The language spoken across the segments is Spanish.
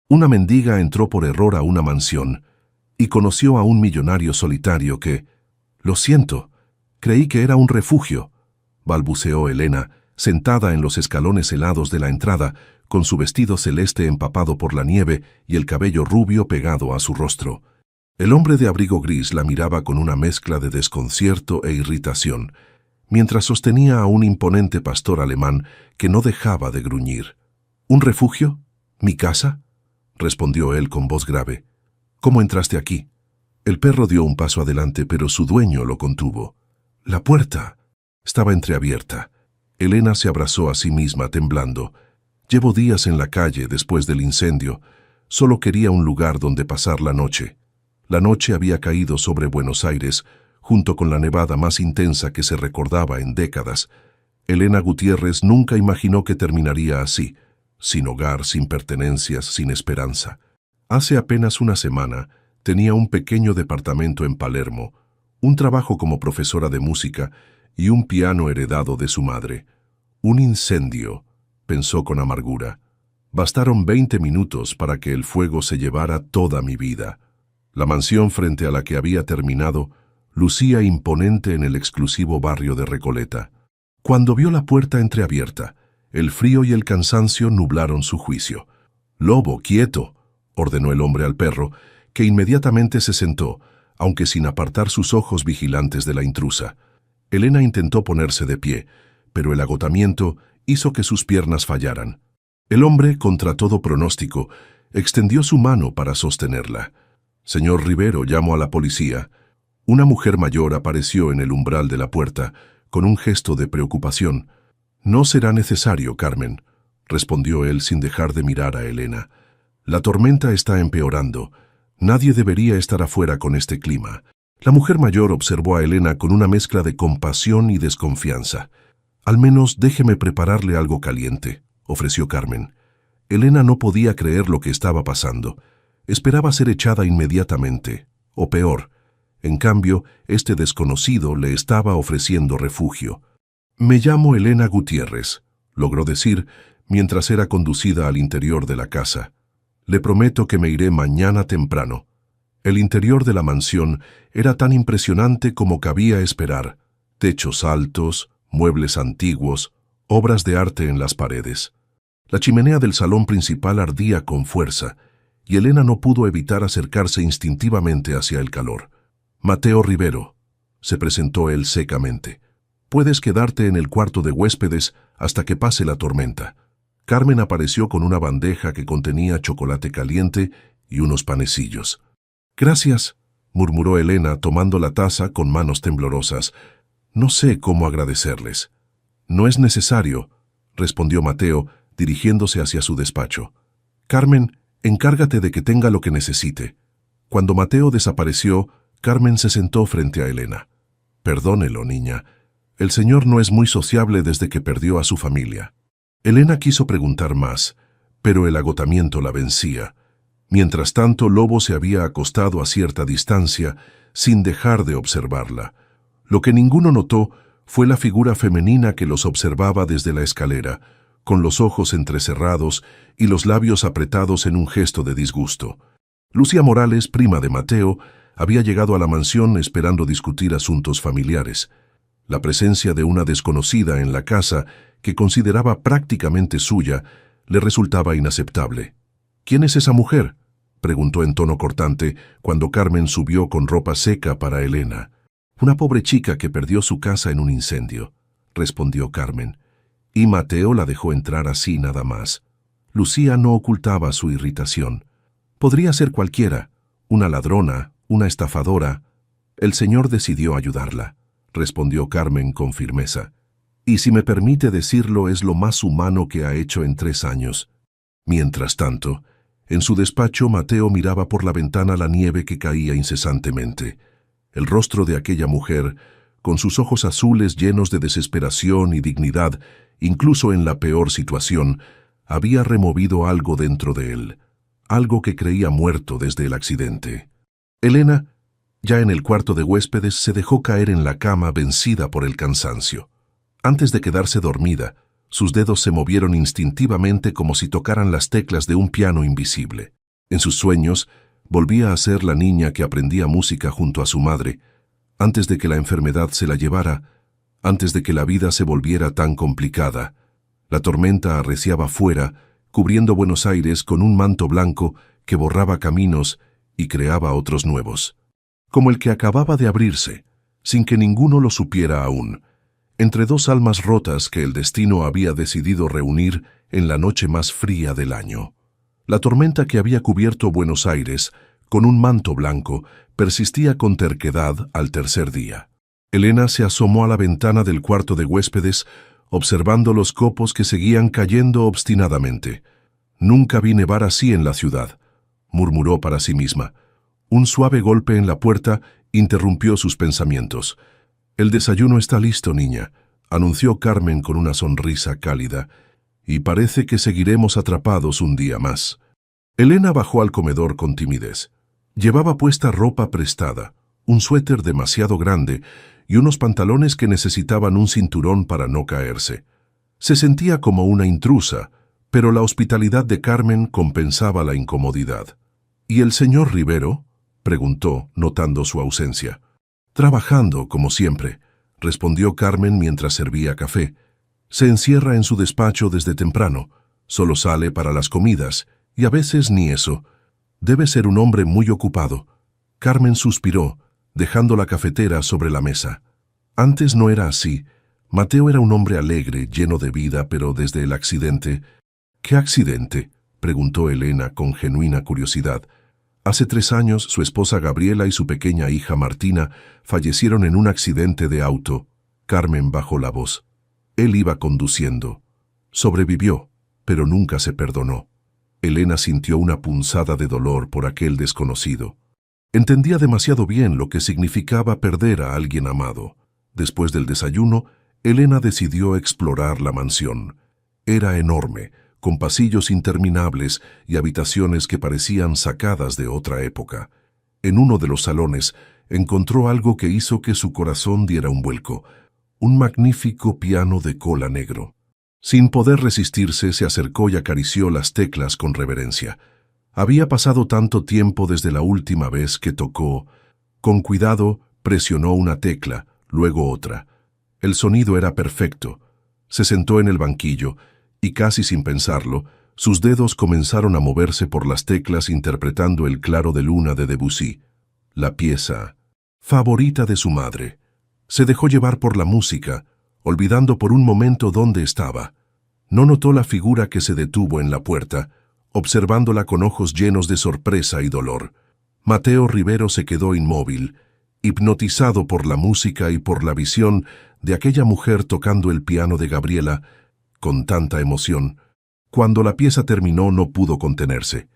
Una mendiga entró por error a una mansión y conoció a un millonario solitario que... «Lo siento, creí que era un refugio», balbuceó Elena, sentada en los escalones helados de la entrada, con su vestido celeste empapado por la nieve y el cabello rubio pegado a su rostro. El hombre de abrigo gris la miraba con una mezcla de desconcierto e irritación, mientras sostenía a un imponente pastor alemán que no dejaba de gruñir. «¿Un refugio? ¿Mi casa?», respondió él con voz grave. «¿Cómo entraste aquí?». El perro dio un paso adelante, pero su dueño lo contuvo. La puerta estaba entreabierta. Elena se abrazó a sí misma, temblando. «Llevo días en la calle después del incendio. Solo quería un lugar donde pasar la noche». La noche había caído sobre Buenos Aires, junto con la nevada más intensa que se recordaba en décadas. Elena Gutiérrez nunca imaginó que terminaría así, sin hogar, sin pertenencias, sin esperanza. Hace apenas una semana tenía un pequeño departamento en Palermo, un trabajo como profesora de música y un piano heredado de su madre. Un incendio, pensó con amargura. Bastaron 20 minutos para que el fuego se llevara toda mi vida. La mansión frente a la que había terminado lucía imponente en el exclusivo barrio de Recoleta. Cuando vio la puerta entreabierta, el frío y el cansancio nublaron su juicio. «Lobo, quieto», ordenó el hombre al perro, que inmediatamente se sentó, aunque sin apartar sus ojos vigilantes de la intrusa. Elena intentó ponerse de pie, pero el agotamiento hizo que sus piernas fallaran. El hombre, contra todo pronóstico, extendió su mano para sostenerla. «Señor Rivero, llamo a la policía». Una mujer mayor apareció en el umbral de la puerta, con un gesto de preocupación. «No será necesario, Carmen», respondió él sin dejar de mirar a Elena. «La tormenta está empeorando. Nadie debería estar afuera con este clima». La mujer mayor observó a Elena con una mezcla de compasión y desconfianza. «Al menos déjeme prepararle algo caliente», ofreció Carmen. Elena no podía creer lo que estaba pasando. Esperaba ser echada inmediatamente, o peor. En cambio, este desconocido le estaba ofreciendo refugio. «Me llamo Elena Gutiérrez», logró decir, mientras era conducida al interior de la casa. «Le prometo que me iré mañana temprano». El interior de la mansión era tan impresionante como cabía esperar. Techos altos, muebles antiguos, obras de arte en las paredes. La chimenea del salón principal ardía con fuerza, y Elena no pudo evitar acercarse instintivamente hacia el calor. «Mateo Rivero», se presentó él secamente. «Puedes quedarte en el cuarto de huéspedes hasta que pase la tormenta». Carmen apareció con una bandeja que contenía chocolate caliente y unos panecillos. «Gracias», murmuró Elena tomando la taza con manos temblorosas. «No sé cómo agradecerles». «No es necesario», respondió Mateo, dirigiéndose hacia su despacho. «Carmen, encárgate de que tenga lo que necesite». Cuando Mateo desapareció, Carmen se sentó frente a Elena. «Perdónelo, niña. El señor no es muy sociable desde que perdió a su familia». Elena quiso preguntar más, pero el agotamiento la vencía. Mientras tanto, Lobo se había acostado a cierta distancia, sin dejar de observarla. Lo que ninguno notó fue la figura femenina que los observaba desde la escalera, con los ojos entrecerrados y los labios apretados en un gesto de disgusto. Lucía Morales, prima de Mateo, había llegado a la mansión esperando discutir asuntos familiares. La presencia de una desconocida en la casa, que consideraba prácticamente suya, le resultaba inaceptable. «¿Quién es esa mujer?», preguntó en tono cortante cuando Carmen subió con ropa seca para Elena. «Una pobre chica que perdió su casa en un incendio», respondió Carmen. Y Mateo la dejó entrar así nada más. Lucía no ocultaba su irritación. «Podría ser cualquiera, una ladrona, una estafadora». «El señor decidió ayudarla», respondió Carmen con firmeza. «Y si me permite decirlo, es lo más humano que ha hecho en 3 años». Mientras tanto, en su despacho, Mateo miraba por la ventana la nieve que caía incesantemente. El rostro de aquella mujer, con sus ojos azules llenos de desesperación y dignidad, incluso en la peor situación, había removido algo dentro de él, algo que creía muerto desde el accidente. Elena, ya en el cuarto de huéspedes, se dejó caer en la cama vencida por el cansancio. Antes de quedarse dormida, sus dedos se movieron instintivamente como si tocaran las teclas de un piano invisible. En sus sueños, volvía a ser la niña que aprendía música junto a su madre, antes de que la enfermedad se la llevara, antes de que la vida se volviera tan complicada. La tormenta arreciaba fuera, cubriendo Buenos Aires con un manto blanco que borraba caminos y creaba otros nuevos. Como el que acababa de abrirse, sin que ninguno lo supiera aún, entre dos almas rotas que el destino había decidido reunir en la noche más fría del año. La tormenta que había cubierto Buenos Aires con un manto blanco persistía con terquedad al tercer día. Elena se asomó a la ventana del cuarto de huéspedes, observando los copos que seguían cayendo obstinadamente. «Nunca vi nevar así en la ciudad», murmuró para sí misma. Un suave golpe en la puerta interrumpió sus pensamientos. «El desayuno está listo, niña», anunció Carmen con una sonrisa cálida, «y parece que seguiremos atrapados un día más». Elena bajó al comedor con timidez. Llevaba puesta ropa prestada, un suéter demasiado grande y unos pantalones que necesitaban un cinturón para no caerse. Se sentía como una intrusa, pero la hospitalidad de Carmen compensaba la incomodidad. «¿Y el señor Rivero?», preguntó, notando su ausencia. «Trabajando, como siempre», respondió Carmen mientras servía café. «Se encierra en su despacho desde temprano, solo sale para las comidas, y a veces ni eso. Debe ser un hombre muy ocupado». Carmen suspiró, dejando la cafetera sobre la mesa. Antes no era así. Mateo era un hombre alegre, lleno de vida, pero desde el accidente... «¿Qué accidente?», preguntó Elena con genuina curiosidad. Hace 3 años, su esposa Gabriela y su pequeña hija Martina fallecieron en un accidente de auto. Carmen bajó la voz. Él iba conduciendo. Sobrevivió, pero nunca se perdonó. Elena sintió una punzada de dolor por aquel desconocido. Entendía demasiado bien lo que significaba perder a alguien amado. Después del desayuno, Elena decidió explorar la mansión. Era enorme, con pasillos interminables y habitaciones que parecían sacadas de otra época. En uno de los salones encontró algo que hizo que su corazón diera un vuelco, un magnífico piano de cola negro. Sin poder resistirse, se acercó y acarició las teclas con reverencia. Había pasado tanto tiempo desde la última vez que tocó. Con cuidado, presionó una tecla, luego otra. El sonido era perfecto. Se sentó en el banquillo, y casi sin pensarlo, sus dedos comenzaron a moverse por las teclas interpretando el Claro de Luna de Debussy, la pieza favorita de su madre. Se dejó llevar por la música, olvidando por un momento dónde estaba. No notó la figura que se detuvo en la puerta, observándola con ojos llenos de sorpresa y dolor. Mateo Rivero se quedó inmóvil, hipnotizado por la música y por la visión de aquella mujer tocando el piano de Gabriela, con tanta emoción. Cuando la pieza terminó no pudo contenerse.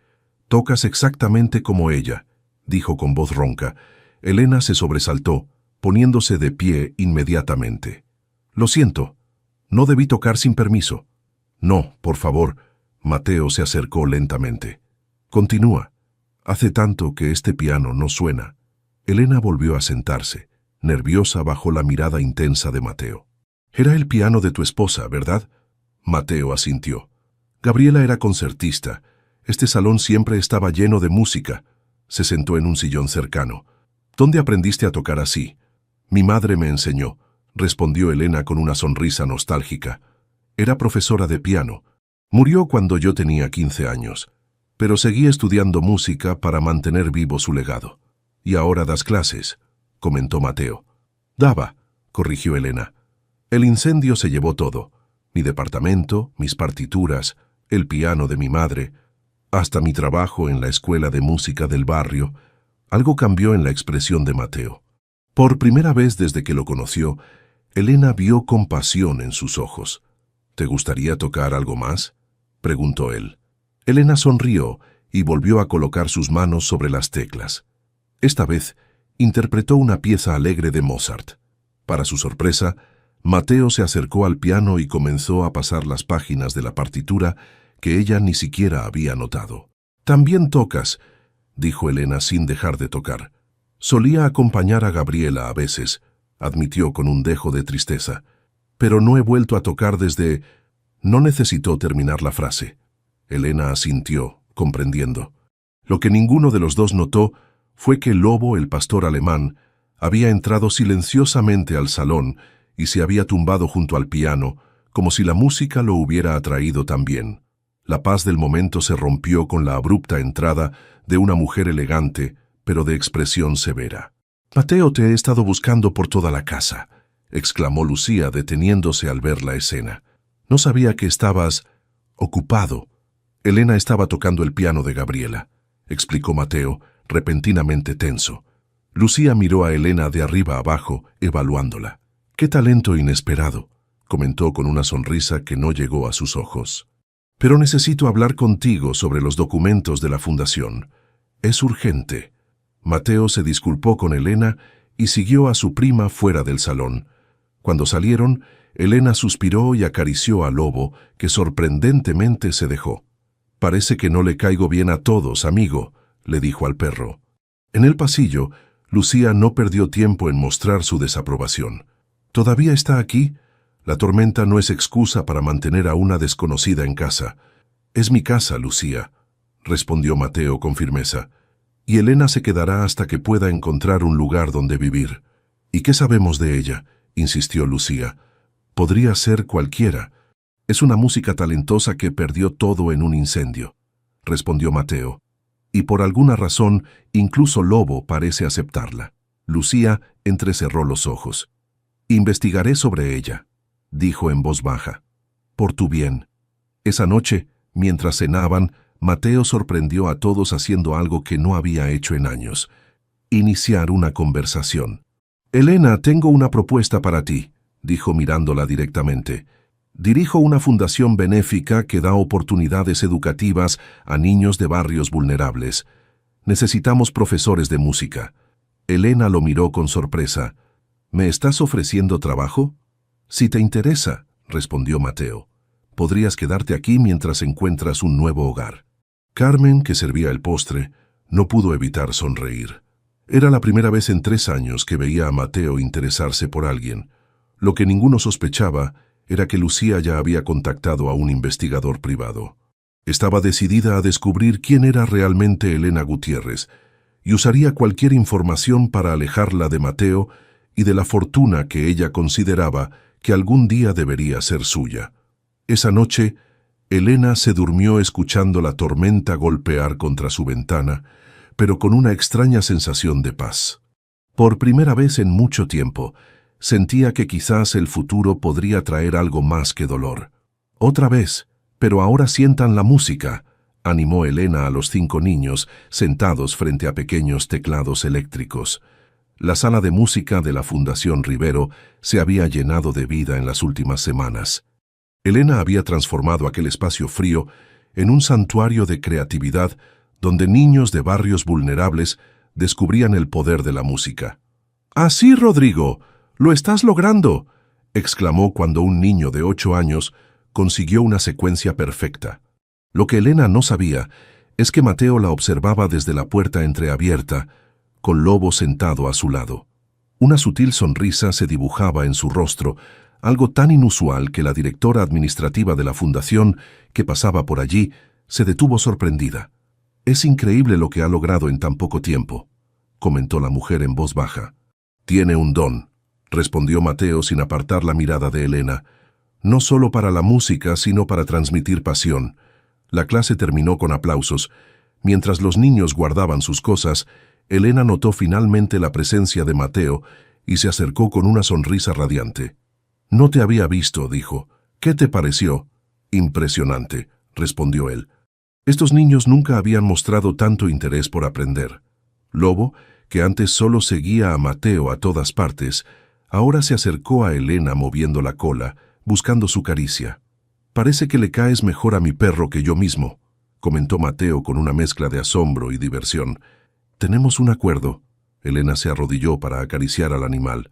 «Tocas exactamente como ella», dijo con voz ronca. Elena se sobresaltó, poniéndose de pie inmediatamente. «Lo siento, no debí tocar sin permiso». «No, por favor». Mateo se acercó lentamente. «Continúa. Hace tanto que este piano no suena». Elena volvió a sentarse, nerviosa bajo la mirada intensa de Mateo. «Era el piano de tu esposa, ¿verdad?» Mateo asintió. Gabriela era concertista. Este salón siempre estaba lleno de música. Se sentó en un sillón cercano. «¿Dónde aprendiste a tocar así?» «Mi madre me enseñó», respondió Elena con una sonrisa nostálgica. «Era profesora de piano. Murió cuando yo tenía 15 años, pero seguí estudiando música para mantener vivo su legado». «Y ahora das clases», comentó Mateo. «Daba», corrigió Elena. «El incendio se llevó todo. Mi departamento, mis partituras, el piano de mi madre, hasta mi trabajo en la escuela de música del barrio». Algo cambió en la expresión de Mateo. Por primera vez desde que lo conoció, Elena vio compasión en sus ojos. «¿Te gustaría tocar algo más?», preguntó él. Elena sonrió y volvió a colocar sus manos sobre las teclas. Esta vez, interpretó una pieza alegre de Mozart. Para su sorpresa, Mateo se acercó al piano y comenzó a pasar las páginas de la partitura que ella ni siquiera había notado. «También tocas», dijo Elena sin dejar de tocar. «Solía acompañar a Gabriela a veces», admitió con un dejo de tristeza. «Pero no he vuelto a tocar desde...». No necesitó terminar la frase. Elena asintió, comprendiendo. Lo que ninguno de los dos notó fue que Lobo, el pastor alemán, había entrado silenciosamente al salón y se había tumbado junto al piano, como si la música lo hubiera atraído también. La paz del momento se rompió con la abrupta entrada de una mujer elegante, pero de expresión severa. «Mateo, te he estado buscando por toda la casa», exclamó Lucía, deteniéndose al ver la escena. «No sabía que estabas ocupado». Elena estaba tocando el piano de Gabriela, explicó Mateo, repentinamente tenso. Lucía miró a Elena de arriba abajo, evaluándola. «Qué talento inesperado», comentó con una sonrisa que no llegó a sus ojos. «Pero necesito hablar contigo sobre los documentos de la fundación. Es urgente». Mateo se disculpó con Elena y siguió a su prima fuera del salón. Cuando salieron, Elena suspiró y acarició a Lobo, que sorprendentemente se dejó. «Parece que no le caigo bien a todos, amigo», le dijo al perro. En el pasillo, Lucía no perdió tiempo en mostrar su desaprobación. «¿Todavía está aquí? La tormenta no es excusa para mantener a una desconocida en casa». «Es mi casa, Lucía», respondió Mateo con firmeza. «Y Elena se quedará hasta que pueda encontrar un lugar donde vivir». «¿Y qué sabemos de ella?», insistió Lucía. «Podría ser cualquiera. Es una música talentosa que perdió todo en un incendio», respondió Mateo. «Y por alguna razón, incluso Lobo parece aceptarla». Lucía entrecerró los ojos. «Investigaré sobre ella», dijo en voz baja. «Por tu bien». Esa noche, mientras cenaban, Mateo sorprendió a todos haciendo algo que no había hecho en años: iniciar una conversación. «Elena, tengo una propuesta para ti», dijo mirándola directamente. «Dirijo una fundación benéfica que da oportunidades educativas a niños de barrios vulnerables. Necesitamos profesores de música». Elena lo miró con sorpresa. «¿Me estás ofreciendo trabajo?» «Si te interesa», respondió Mateo. «Podrías quedarte aquí mientras encuentras un nuevo hogar». Carmen, que servía el postre, no pudo evitar sonreír. Era la primera vez en 3 años que veía a Mateo interesarse por alguien. Lo que ninguno sospechaba era que Lucía ya había contactado a un investigador privado. Estaba decidida a descubrir quién era realmente Elena Gutiérrez y usaría cualquier información para alejarla de Mateo y de la fortuna que ella consideraba que algún día debería ser suya. Esa noche, Elena se durmió escuchando la tormenta golpear contra su ventana, pero con una extraña sensación de paz. Por primera vez en mucho tiempo, sentía que quizás el futuro podría traer algo más que dolor. «Otra vez, pero ahora sientan la música», animó Elena a los 5 niños sentados frente a pequeños teclados eléctricos. La sala de música de la Fundación Rivero se había llenado de vida en las últimas semanas. Elena había transformado aquel espacio frío en un santuario de creatividad donde niños de barrios vulnerables descubrían el poder de la música. «¡Así, Rodrigo! ¡Lo estás logrando!», exclamó cuando un niño de 8 años consiguió una secuencia perfecta. Lo que Elena no sabía es que Mateo la observaba desde la puerta entreabierta, con Lobo sentado a su lado. Una sutil sonrisa se dibujaba en su rostro, algo tan inusual que la directora administrativa de la fundación, que pasaba por allí, se detuvo sorprendida. «Es increíble lo que ha logrado en tan poco tiempo», comentó la mujer en voz baja. «Tiene un don», respondió Mateo sin apartar la mirada de Elena. «No solo para la música, sino para transmitir pasión». La clase terminó con aplausos. Mientras los niños guardaban sus cosas, Elena notó finalmente la presencia de Mateo y se acercó con una sonrisa radiante. «No te había visto», dijo. «¿Qué te pareció?» «Impresionante», respondió él. Estos niños nunca habían mostrado tanto interés por aprender. Lobo, que antes solo seguía a Mateo a todas partes, ahora se acercó a Elena moviendo la cola, buscando su caricia. «Parece que le caes mejor a mi perro que yo mismo», comentó Mateo con una mezcla de asombro y diversión. «Tenemos un acuerdo». Elena se arrodilló para acariciar al animal.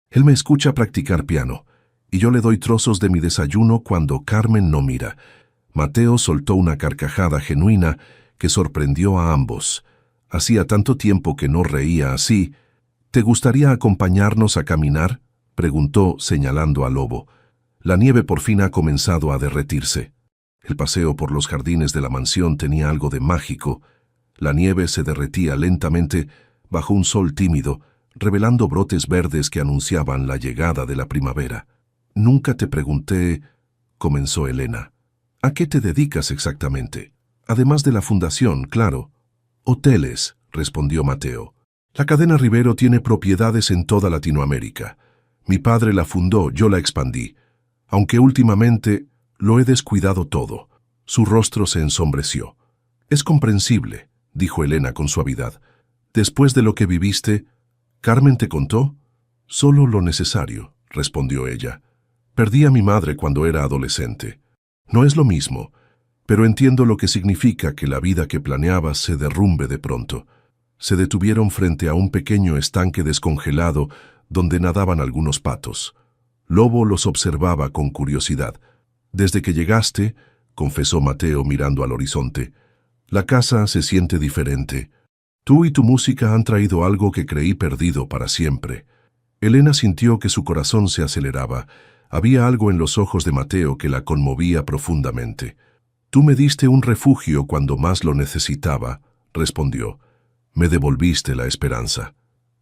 «Él me escucha practicar piano, y yo le doy trozos de mi desayuno cuando Carmen no mira». Mateo soltó una carcajada genuina que sorprendió a ambos. Hacía tanto tiempo que no reía así. «¿Te gustaría acompañarnos a caminar?», preguntó, señalando a Lobo. La nieve por fin ha comenzado a derretirse. El paseo por los jardines de la mansión tenía algo de mágico. La nieve se derretía lentamente bajo un sol tímido, revelando brotes verdes que anunciaban la llegada de la primavera. «Nunca te pregunté», comenzó Elena. «¿A qué te dedicas exactamente? Además de la fundación, claro». «Hoteles», respondió Mateo. «La cadena Rivero tiene propiedades en toda Latinoamérica. Mi padre la fundó, yo la expandí. Aunque últimamente lo he descuidado todo». Su rostro se ensombreció. «Es comprensible», dijo Elena con suavidad. «Después de lo que viviste, ¿Carmen te contó?» «Solo lo necesario», respondió ella. «Perdí a mi madre cuando era adolescente. No es lo mismo, pero entiendo lo que significa que la vida que planeabas se derrumbe de pronto». Se detuvieron frente a un pequeño estanque descongelado donde nadaban algunos patos. Lobo los observaba con curiosidad. «Desde que llegaste», confesó Mateo mirando al horizonte, «la casa se siente diferente. Tú y tu música han traído algo que creí perdido para siempre». Elena sintió que su corazón se aceleraba. Había algo en los ojos de Mateo que la conmovía profundamente. «Tú me diste un refugio cuando más lo necesitaba», respondió. «Me devolviste la esperanza».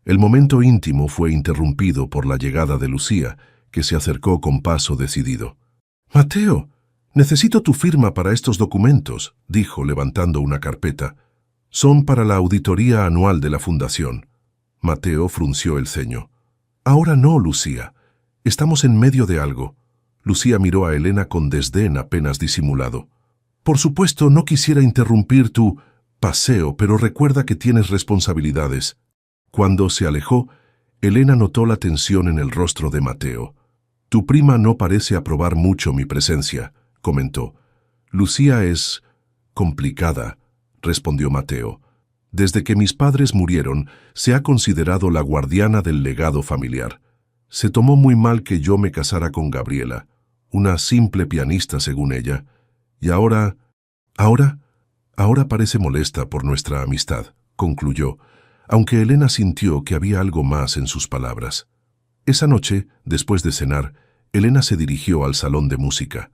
El momento íntimo fue interrumpido por la llegada de Lucía, que se acercó con paso decidido. «Mateo, necesito tu firma para estos documentos», dijo levantando una carpeta. «Son para la auditoría anual de la fundación». Mateo frunció el ceño. «Ahora no, Lucía. Estamos en medio de algo». Lucía miró a Elena con desdén apenas disimulado. «Por supuesto, no quisiera interrumpir tu paseo, pero recuerda que tienes responsabilidades». Cuando se alejó, Elena notó la tensión en el rostro de Mateo. «Tu prima no parece aprobar mucho mi presencia», comentó. «Lucía es complicada», respondió Mateo. «Desde que mis padres murieron, se ha considerado la guardiana del legado familiar. Se tomó muy mal que yo me casara con Gabriela, una simple pianista según ella, y ahora parece molesta por nuestra amistad», concluyó, aunque Elena sintió que había algo más en sus palabras. Esa noche, después de cenar, Elena se dirigió al salón de música.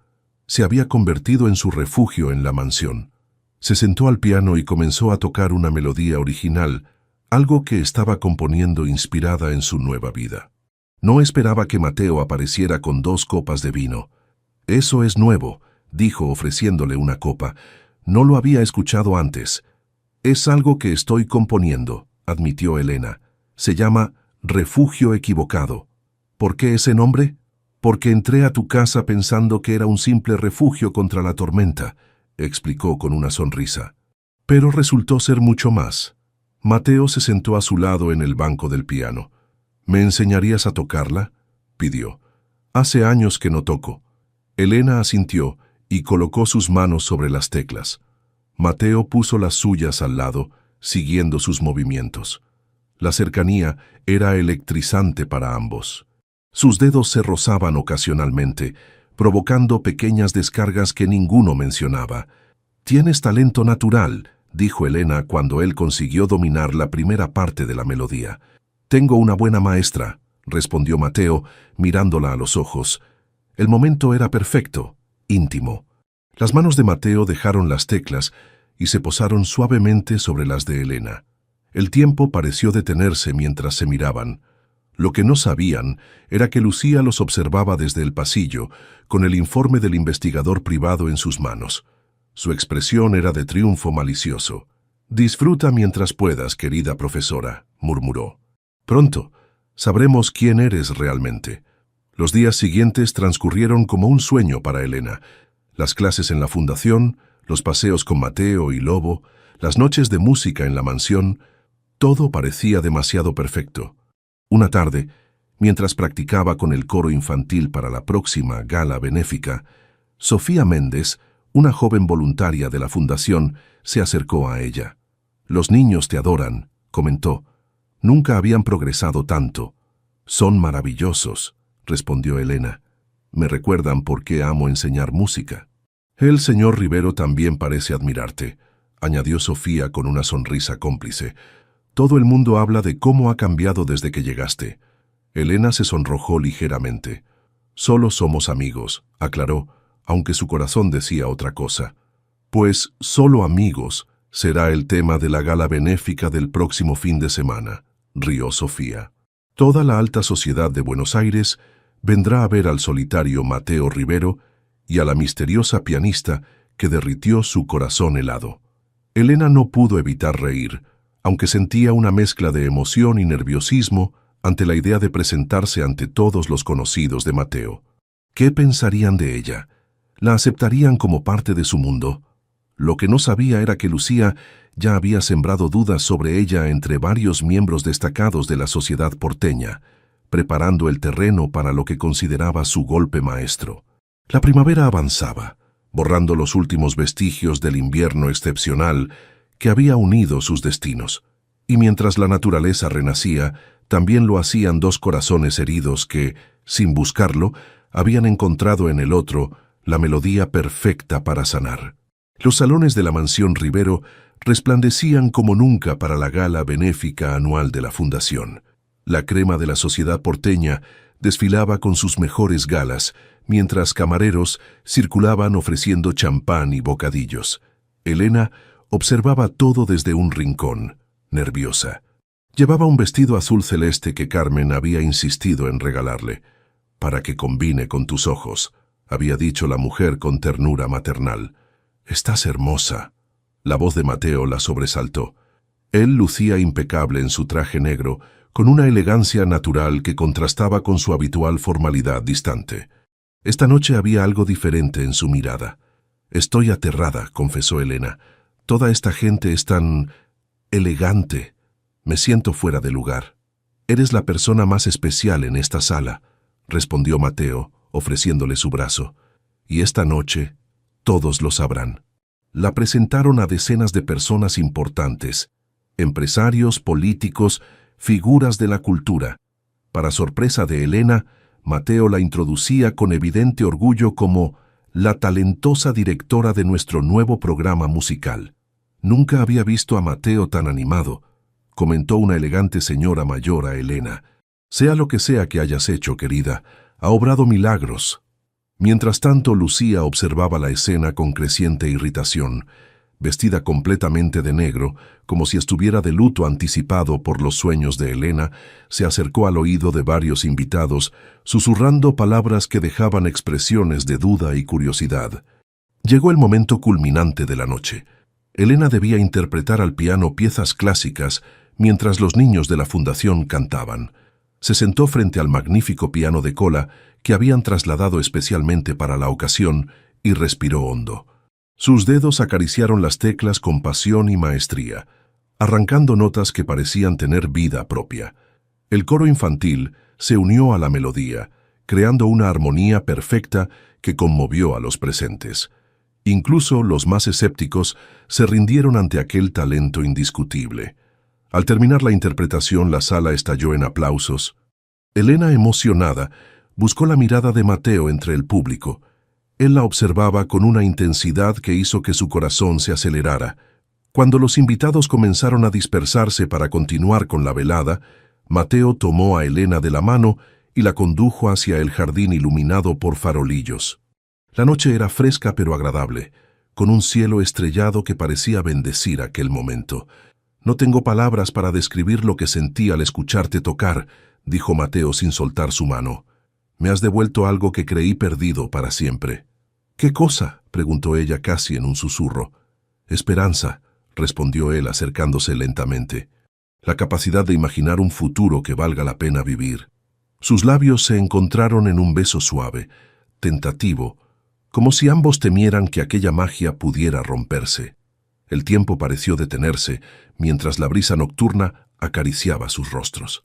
Se había convertido en su refugio en la mansión. Se sentó al piano y comenzó a tocar una melodía original, algo que estaba componiendo inspirada en su nueva vida. No esperaba que Mateo apareciera con 2 copas de vino. «Eso es nuevo», dijo ofreciéndole una copa. «No lo había escuchado antes». «Es algo que estoy componiendo», admitió Elena. «Se llama Refugio Equivocado». «¿Por qué ese nombre?» «Porque entré a tu casa pensando que era un simple refugio contra la tormenta», explicó con una sonrisa. Pero resultó ser mucho más. Mateo se sentó a su lado en el banco del piano. «¿Me enseñarías a tocarla?», pidió. «Hace años que no toco». Elena asintió y colocó sus manos sobre las teclas. Mateo puso las suyas al lado, siguiendo sus movimientos. La cercanía era electrizante para ambos. Sus dedos se rozaban ocasionalmente, provocando pequeñas descargas que ninguno mencionaba. «Tienes talento natural», dijo Elena cuando él consiguió dominar la primera parte de la melodía. «Tengo una buena maestra», respondió Mateo, mirándola a los ojos. El momento era perfecto, íntimo. Las manos de Mateo dejaron las teclas y se posaron suavemente sobre las de Elena. El tiempo pareció detenerse mientras se miraban. Lo que no sabían era que Lucía los observaba desde el pasillo, con el informe del investigador privado en sus manos. Su expresión era de triunfo malicioso. «Disfruta mientras puedas, querida profesora», murmuró. «Pronto sabremos quién eres realmente». Los días siguientes transcurrieron como un sueño para Elena. Las clases en la fundación, los paseos con Mateo y Lobo, las noches de música en la mansión, todo parecía demasiado perfecto. Una tarde, mientras practicaba con el coro infantil para la próxima gala benéfica, Sofía Méndez, una joven voluntaria de la fundación, se acercó a ella. «Los niños te adoran», comentó. «Nunca habían progresado tanto». «Son maravillosos», respondió Elena. «Me recuerdan por qué amo enseñar música». «El señor Rivero también parece admirarte», añadió Sofía con una sonrisa cómplice. «Todo el mundo habla de cómo ha cambiado desde que llegaste». Elena se sonrojó ligeramente. «Solo somos amigos», aclaró, aunque su corazón decía otra cosa. «Pues solo amigos», Será el tema de la gala benéfica del próximo fin de semana, rió Sofía. Toda la alta sociedad de Buenos Aires vendrá a ver al solitario Mateo Rivero y a la misteriosa pianista que derritió su corazón helado. Elena no pudo evitar reír, aunque sentía una mezcla de emoción y nerviosismo ante la idea de presentarse ante todos los conocidos de Mateo. ¿Qué pensarían de ella? ¿La aceptarían como parte de su mundo? Lo que no sabía era que Lucía ya había sembrado dudas sobre ella entre varios miembros destacados de la sociedad porteña, preparando el terreno para lo que consideraba su golpe maestro. La primavera avanzaba, borrando los últimos vestigios del invierno excepcional que había unido sus destinos. Y mientras la naturaleza renacía, también lo hacían dos corazones heridos que, sin buscarlo, habían encontrado en el otro la melodía perfecta para sanar. Los salones de la mansión Rivero resplandecían como nunca para la gala benéfica anual de la Fundación. La crema de la sociedad porteña desfilaba con sus mejores galas, mientras camareros circulaban ofreciendo champán y bocadillos. Elena observaba todo desde un rincón, nerviosa. Llevaba un vestido azul celeste que Carmen había insistido en regalarle. «Para que combine con tus ojos», había dicho la mujer con ternura maternal. «Estás hermosa». La voz de Mateo la sobresaltó. Él lucía impecable en su traje negro, con una elegancia natural que contrastaba con su habitual formalidad distante. Esta noche había algo diferente en su mirada. «Estoy aterrada», confesó Elena. «Toda esta gente es tan elegante. Me siento fuera de lugar». «Eres la persona más especial en esta sala», respondió Mateo, ofreciéndole su brazo. «Y esta noche todos lo sabrán». La presentaron a decenas de personas importantes, empresarios, políticos, figuras de la cultura. Para sorpresa de Elena, Mateo la introducía con evidente orgullo como la talentosa directora de nuestro nuevo programa musical. «Nunca había visto a Mateo tan animado», comentó una elegante señora mayor a Elena. «Sea lo que sea que hayas hecho, querida, ha obrado milagros». Mientras tanto, Lucía observaba la escena con creciente irritación. Vestida completamente de negro, como si estuviera de luto anticipado por los sueños de Elena, se acercó al oído de varios invitados, susurrando palabras que dejaban expresiones de duda y curiosidad. Llegó el momento culminante de la noche. Elena debía interpretar al piano piezas clásicas mientras los niños de la fundación cantaban. Se sentó frente al magnífico piano de cola que habían trasladado especialmente para la ocasión y respiró hondo. Sus dedos acariciaron las teclas con pasión y maestría, arrancando notas que parecían tener vida propia. El coro infantil se unió a la melodía, creando una armonía perfecta que conmovió a los presentes. Incluso los más escépticos se rindieron ante aquel talento indiscutible. Al terminar la interpretación, la sala estalló en aplausos. Elena, emocionada, buscó la mirada de Mateo entre el público. Él la observaba con una intensidad que hizo que su corazón se acelerara. Cuando los invitados comenzaron a dispersarse para continuar con la velada, Mateo tomó a Elena de la mano y la condujo hacia el jardín iluminado por farolillos. La noche era fresca pero agradable, con un cielo estrellado que parecía bendecir aquel momento. «No tengo palabras para describir lo que sentí al escucharte tocar», dijo Mateo sin soltar su mano. «Me has devuelto algo que creí perdido para siempre». «¿Qué cosa?», preguntó ella casi en un susurro. «Esperanza», respondió él acercándose lentamente. «La capacidad de imaginar un futuro que valga la pena vivir». Sus labios se encontraron en un beso suave, tentativo, como si ambos temieran que aquella magia pudiera romperse. El tiempo pareció detenerse, mientras la brisa nocturna acariciaba sus rostros.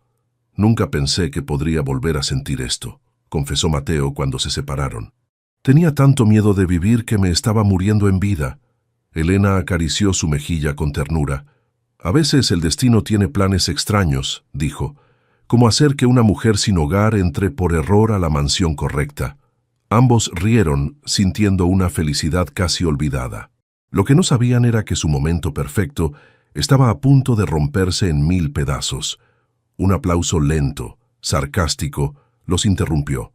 «Nunca pensé que podría volver a sentir esto», confesó Mateo cuando se separaron. «Tenía tanto miedo de vivir que me estaba muriendo en vida». Elena acarició su mejilla con ternura. «A veces el destino tiene planes extraños», dijo, «como hacer que una mujer sin hogar entre por error a la mansión correcta». Ambos rieron, sintiendo una felicidad casi olvidada. Lo que no sabían era que su momento perfecto estaba a punto de romperse en 1000 pedazos. Un aplauso lento, sarcástico, los interrumpió.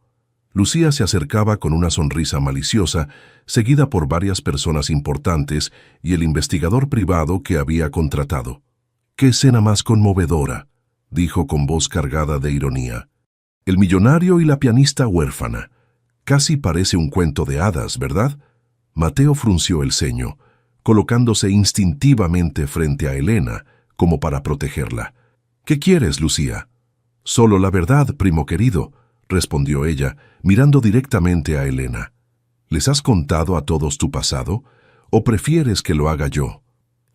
Lucía se acercaba con una sonrisa maliciosa, seguida por varias personas importantes y el investigador privado que había contratado. «¡Qué escena más conmovedora!», dijo con voz cargada de ironía. «El millonario y la pianista huérfana. Casi parece un cuento de hadas, ¿verdad?». Mateo frunció el ceño, colocándose instintivamente frente a Elena, como para protegerla. «¿Qué quieres, Lucía?». «Solo la verdad, primo querido», respondió ella, mirando directamente a Elena. «¿Les has contado a todos tu pasado? ¿O prefieres que lo haga yo?».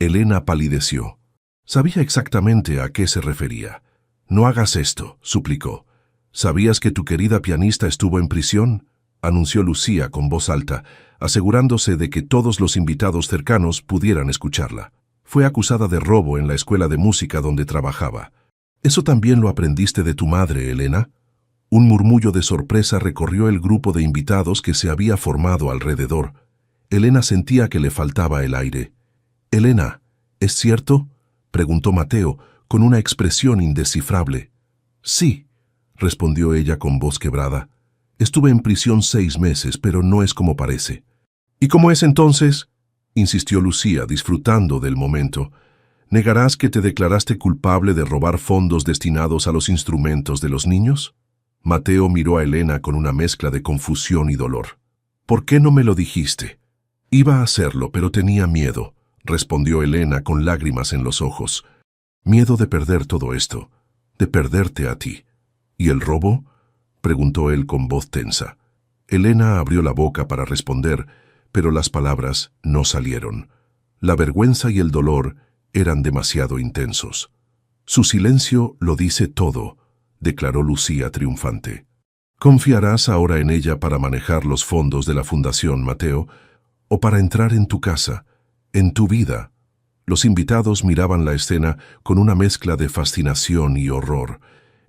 Elena palideció. Sabía exactamente a qué se refería. «No hagas esto», suplicó. «¿Sabías que tu querida pianista estuvo en prisión?», anunció Lucía con voz alta, asegurándose de que todos los invitados cercanos pudieran escucharla. «Fue acusada de robo en la escuela de música donde trabajaba». «¿Eso también lo aprendiste de tu madre, Elena?». Un murmullo de sorpresa recorrió el grupo de invitados que se había formado alrededor. Elena sentía que le faltaba el aire. «Elena, ¿es cierto?», preguntó Mateo, con una expresión indescifrable. «Sí», respondió ella con voz quebrada. «Estuve en prisión 6 meses, pero no es como parece». «¿Y cómo es entonces?», insistió Lucía, disfrutando del momento. «¿Negarás que te declaraste culpable de robar fondos destinados a los instrumentos de los niños?». Mateo miró a Elena con una mezcla de confusión y dolor. «¿Por qué no me lo dijiste?». «Iba a hacerlo, pero tenía miedo», respondió Elena con lágrimas en los ojos. «Miedo de perder todo esto, de perderte a ti». «¿Y el robo?», preguntó él con voz tensa. Elena abrió la boca para responder, pero las palabras no salieron. La vergüenza y el dolor eran demasiado intensos. «Su silencio lo dice todo», declaró Lucía triunfante. «¿Confiarás ahora en ella para manejar los fondos de la fundación, Mateo? ¿O para entrar en tu casa, en tu vida?». Los invitados miraban la escena con una mezcla de fascinación y horror.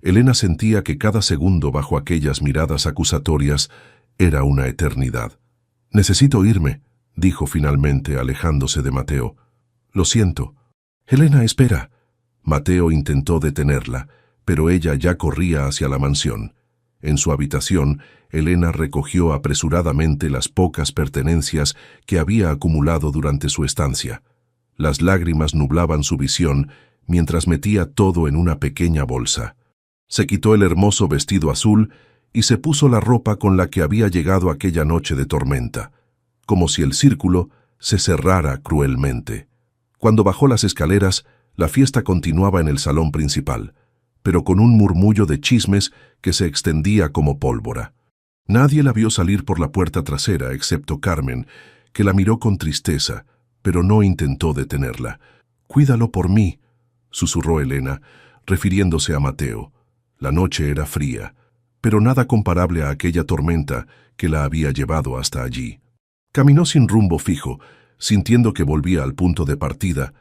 Elena sentía que cada segundo bajo aquellas miradas acusatorias era una eternidad. «Necesito irme», dijo finalmente, alejándose de Mateo. «Lo siento». «Elena, espera». Mateo intentó detenerla, pero ella ya corría hacia la mansión. En su habitación, Elena recogió apresuradamente las pocas pertenencias que había acumulado durante su estancia. Las lágrimas nublaban su visión mientras metía todo en una pequeña bolsa. Se quitó el hermoso vestido azul y se puso la ropa con la que había llegado aquella noche de tormenta, como si el círculo se cerrara cruelmente. Cuando bajó las escaleras, la fiesta continuaba en el salón principal, pero con un murmullo de chismes que se extendía como pólvora. Nadie la vio salir por la puerta trasera, excepto Carmen, que la miró con tristeza, pero no intentó detenerla. «Cuídalo por mí», susurró Elena, refiriéndose a Mateo. La noche era fría, pero nada comparable a aquella tormenta que la había llevado hasta allí. Caminó sin rumbo fijo, sintiendo que volvía al punto de partida,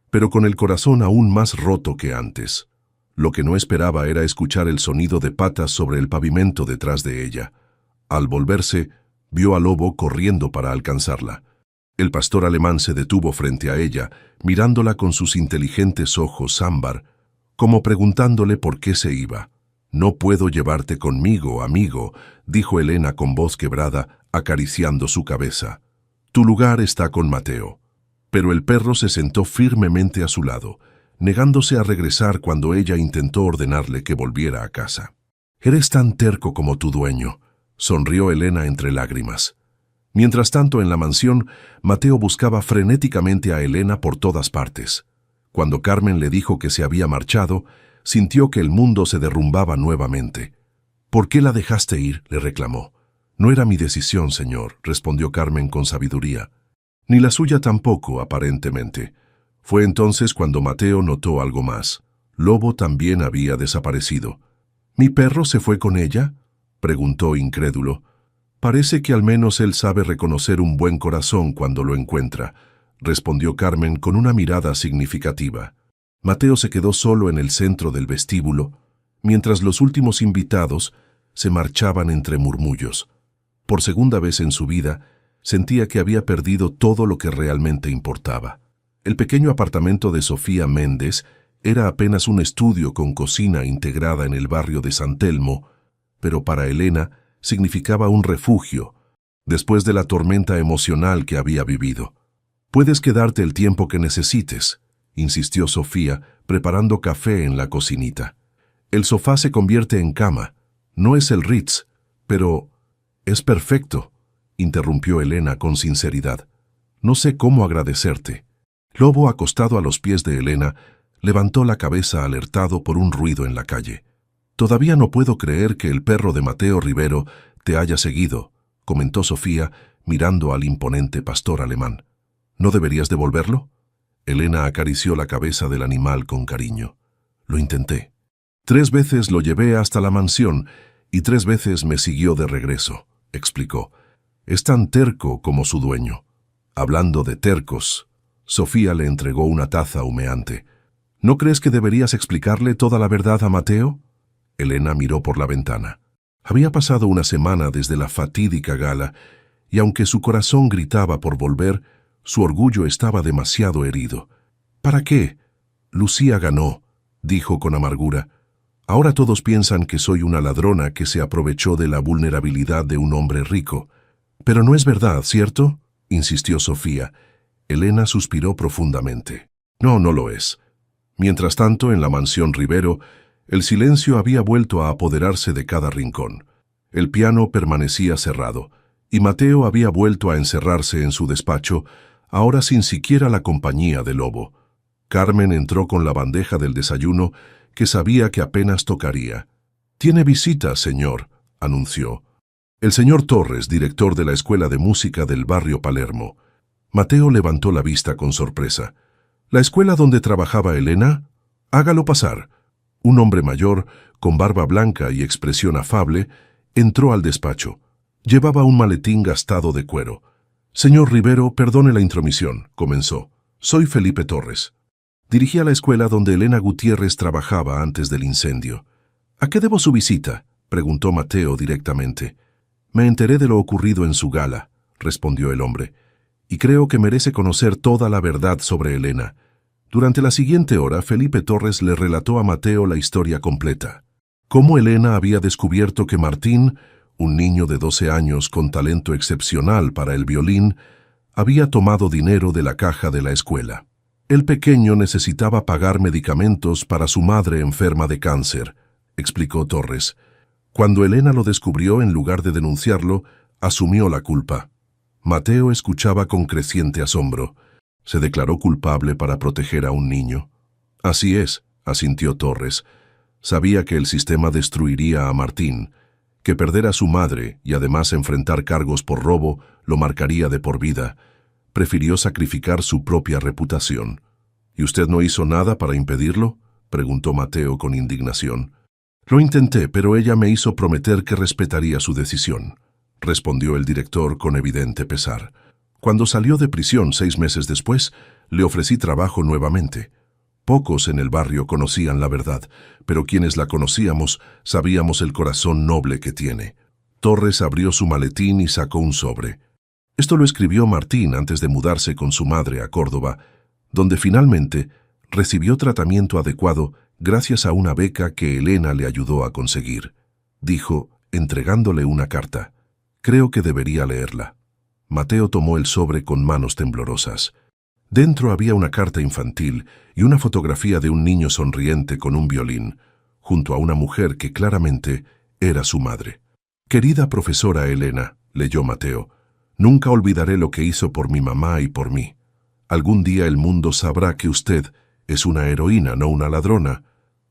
pero con el corazón aún más roto que antes. Lo que no esperaba era escuchar el sonido de patas sobre el pavimento detrás de ella. Al volverse, vio a Lobo corriendo para alcanzarla. El pastor alemán se detuvo frente a ella, mirándola con sus inteligentes ojos ámbar, como preguntándole por qué se iba. «No puedo llevarte conmigo, amigo», dijo Elena con voz quebrada, acariciando su cabeza. «Tu lugar está con Mateo». Pero el perro se sentó firmemente a su lado, negándose a regresar cuando ella intentó ordenarle que volviera a casa. «Eres tan terco como tu dueño», sonrió Elena entre lágrimas. Mientras tanto, en la mansión, Mateo buscaba frenéticamente a Elena por todas partes. Cuando Carmen le dijo que se había marchado, sintió que el mundo se derrumbaba nuevamente. «¿Por qué la dejaste ir?», le reclamó. «No era mi decisión, señor», respondió Carmen con sabiduría. «Ni la suya tampoco, aparentemente». Fue entonces cuando Mateo notó algo más. Lobo también había desaparecido. «¿Mi perro se fue con ella?», preguntó incrédulo. «Parece que al menos él sabe reconocer un buen corazón cuando lo encuentra», respondió Carmen con una mirada significativa. Mateo se quedó solo en el centro del vestíbulo, mientras los últimos invitados se marchaban entre murmullos. Por segunda vez en su vida, sentía que había perdido todo lo que realmente importaba. El pequeño apartamento de Sofía Méndez era apenas un estudio con cocina integrada en el barrio de San Telmo, pero para Elena significaba un refugio, después de la tormenta emocional que había vivido. «Puedes quedarte el tiempo que necesites», insistió Sofía, preparando café en la cocinita. «El sofá se convierte en cama. No es el Ritz, pero es perfecto», interrumpió Elena con sinceridad. «No sé cómo agradecerte». Lobo, acostado a los pies de Elena, levantó la cabeza alertado por un ruido en la calle. «Todavía no puedo creer que el perro de Mateo Rivero te haya seguido», comentó Sofía, mirando al imponente pastor alemán. «¿No deberías devolverlo?» Elena acarició la cabeza del animal con cariño. «Lo intenté. 3 veces lo llevé hasta la mansión y 3 veces me siguió de regreso», explicó. «Es tan terco como su dueño». Hablando de tercos, Sofía le entregó una taza humeante. «¿No crees que deberías explicarle toda la verdad a Mateo?» Elena miró por la ventana. Había pasado una semana desde la fatídica gala, y aunque su corazón gritaba por volver, su orgullo estaba demasiado herido. «¿Para qué? Lucía ganó», dijo con amargura. «Ahora todos piensan que soy una ladrona que se aprovechó de la vulnerabilidad de un hombre rico. Pero no es verdad, ¿cierto?», insistió Sofía. Elena suspiró profundamente. «No, no lo es». Mientras tanto, en la mansión Rivero, el silencio había vuelto a apoderarse de cada rincón. El piano permanecía cerrado, y Mateo había vuelto a encerrarse en su despacho, ahora sin siquiera la compañía de Lobo. Carmen entró con la bandeja del desayuno, que sabía que apenas tocaría. «Tiene visita, señor», anunció. «El señor Torres, director de la Escuela de Música del barrio Palermo». Mateo levantó la vista con sorpresa. «¿La escuela donde trabajaba Elena? Hágalo pasar». Un hombre mayor, con barba blanca y expresión afable, entró al despacho. Llevaba un maletín gastado de cuero. «Señor Rivero, perdone la intromisión», comenzó. «Soy Felipe Torres. Dirigí a la escuela donde Elena Gutiérrez trabajaba antes del incendio». «¿A qué debo su visita?», preguntó Mateo directamente. «Me enteré de lo ocurrido en su gala», respondió el hombre, «y creo que merece conocer toda la verdad sobre Elena». Durante la siguiente hora, Felipe Torres le relató a Mateo la historia completa. Cómo Elena había descubierto que Martín, un niño de 12 años con talento excepcional para el violín, había tomado dinero de la caja de la escuela. El pequeño necesitaba pagar medicamentos para su madre enferma de cáncer, explicó Torres. Cuando Elena lo descubrió, en lugar de denunciarlo, asumió la culpa. Mateo escuchaba con creciente asombro. ¿Se declaró culpable para proteger a un niño? «Así es», asintió Torres. Sabía que el sistema destruiría a Martín, que perder a su madre y además enfrentar cargos por robo lo marcaría de por vida. Prefirió sacrificar su propia reputación. «¿Y usted no hizo nada para impedirlo?», preguntó Mateo con indignación. «Lo intenté, pero ella me hizo prometer que respetaría su decisión», respondió el director con evidente pesar. «Cuando salió de prisión 6 meses después, le ofrecí trabajo nuevamente. Pocos en el barrio conocían la verdad, pero quienes la conocíamos sabíamos el corazón noble que tiene». Torres abrió su maletín y sacó un sobre. Esto lo escribió Martín antes de mudarse con su madre a Córdoba, donde finalmente recibió tratamiento adecuado gracias a una beca que Elena le ayudó a conseguir. Dijo, entregándole una carta. «Creo que debería leerla». Mateo tomó el sobre con manos temblorosas. Dentro había una carta infantil y una fotografía de un niño sonriente con un violín, junto a una mujer que claramente era su madre. «Querida profesora Elena», leyó Mateo, «nunca olvidaré lo que hizo por mi mamá y por mí. Algún día el mundo sabrá que usted es una heroína, no una ladrona.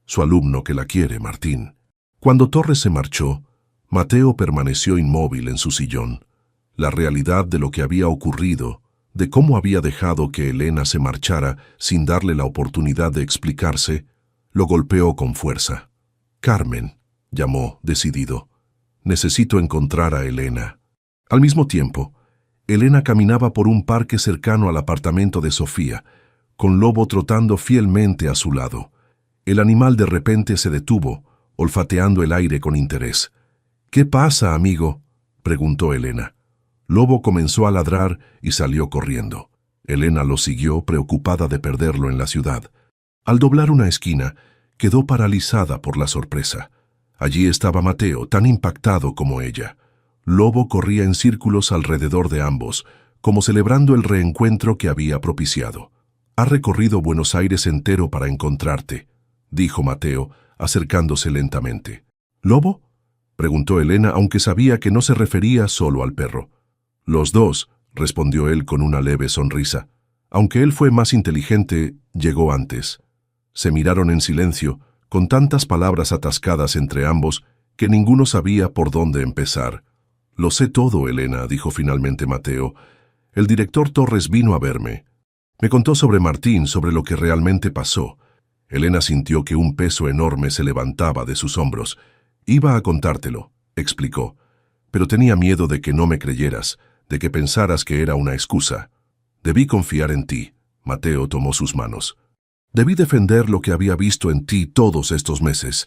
Su alumno que la quiere, Martín». Cuando Torres se marchó, Mateo permaneció inmóvil en su sillón. La realidad de lo que había ocurrido, de cómo había dejado que Elena se marchara sin darle la oportunidad de explicarse, lo golpeó con fuerza. «Carmen», llamó, decidido, «necesito encontrar a Elena». Al mismo tiempo, Elena caminaba por un parque cercano al apartamento de Sofía, con Lobo trotando fielmente a su lado. El animal de repente se detuvo, olfateando el aire con interés. «¿Qué pasa, amigo?», preguntó Elena. Lobo comenzó a ladrar y salió corriendo. Elena lo siguió, preocupada de perderlo en la ciudad. Al doblar una esquina, quedó paralizada por la sorpresa. Allí estaba Mateo, tan impactado como ella. Lobo corría en círculos alrededor de ambos, como celebrando el reencuentro que había propiciado. «Ha recorrido Buenos Aires entero para encontrarte», dijo Mateo, acercándose lentamente. «¿Lobo?», preguntó Elena, aunque sabía que no se refería solo al perro. «Los dos», respondió él con una leve sonrisa. Aunque él fue más inteligente, llegó antes. Se miraron en silencio, con tantas palabras atascadas entre ambos que ninguno sabía por dónde empezar. «Lo sé todo, Elena», dijo finalmente Mateo. «El director Torres vino a verme. Me contó sobre Martín, sobre lo que realmente pasó». Elena sintió que un peso enorme se levantaba de sus hombros. «Iba a contártelo», explicó, «pero tenía miedo de que no me creyeras, de que pensaras que era una excusa. Debí confiar en ti». Mateo tomó sus manos. «Debí defender lo que había visto en ti todos estos meses,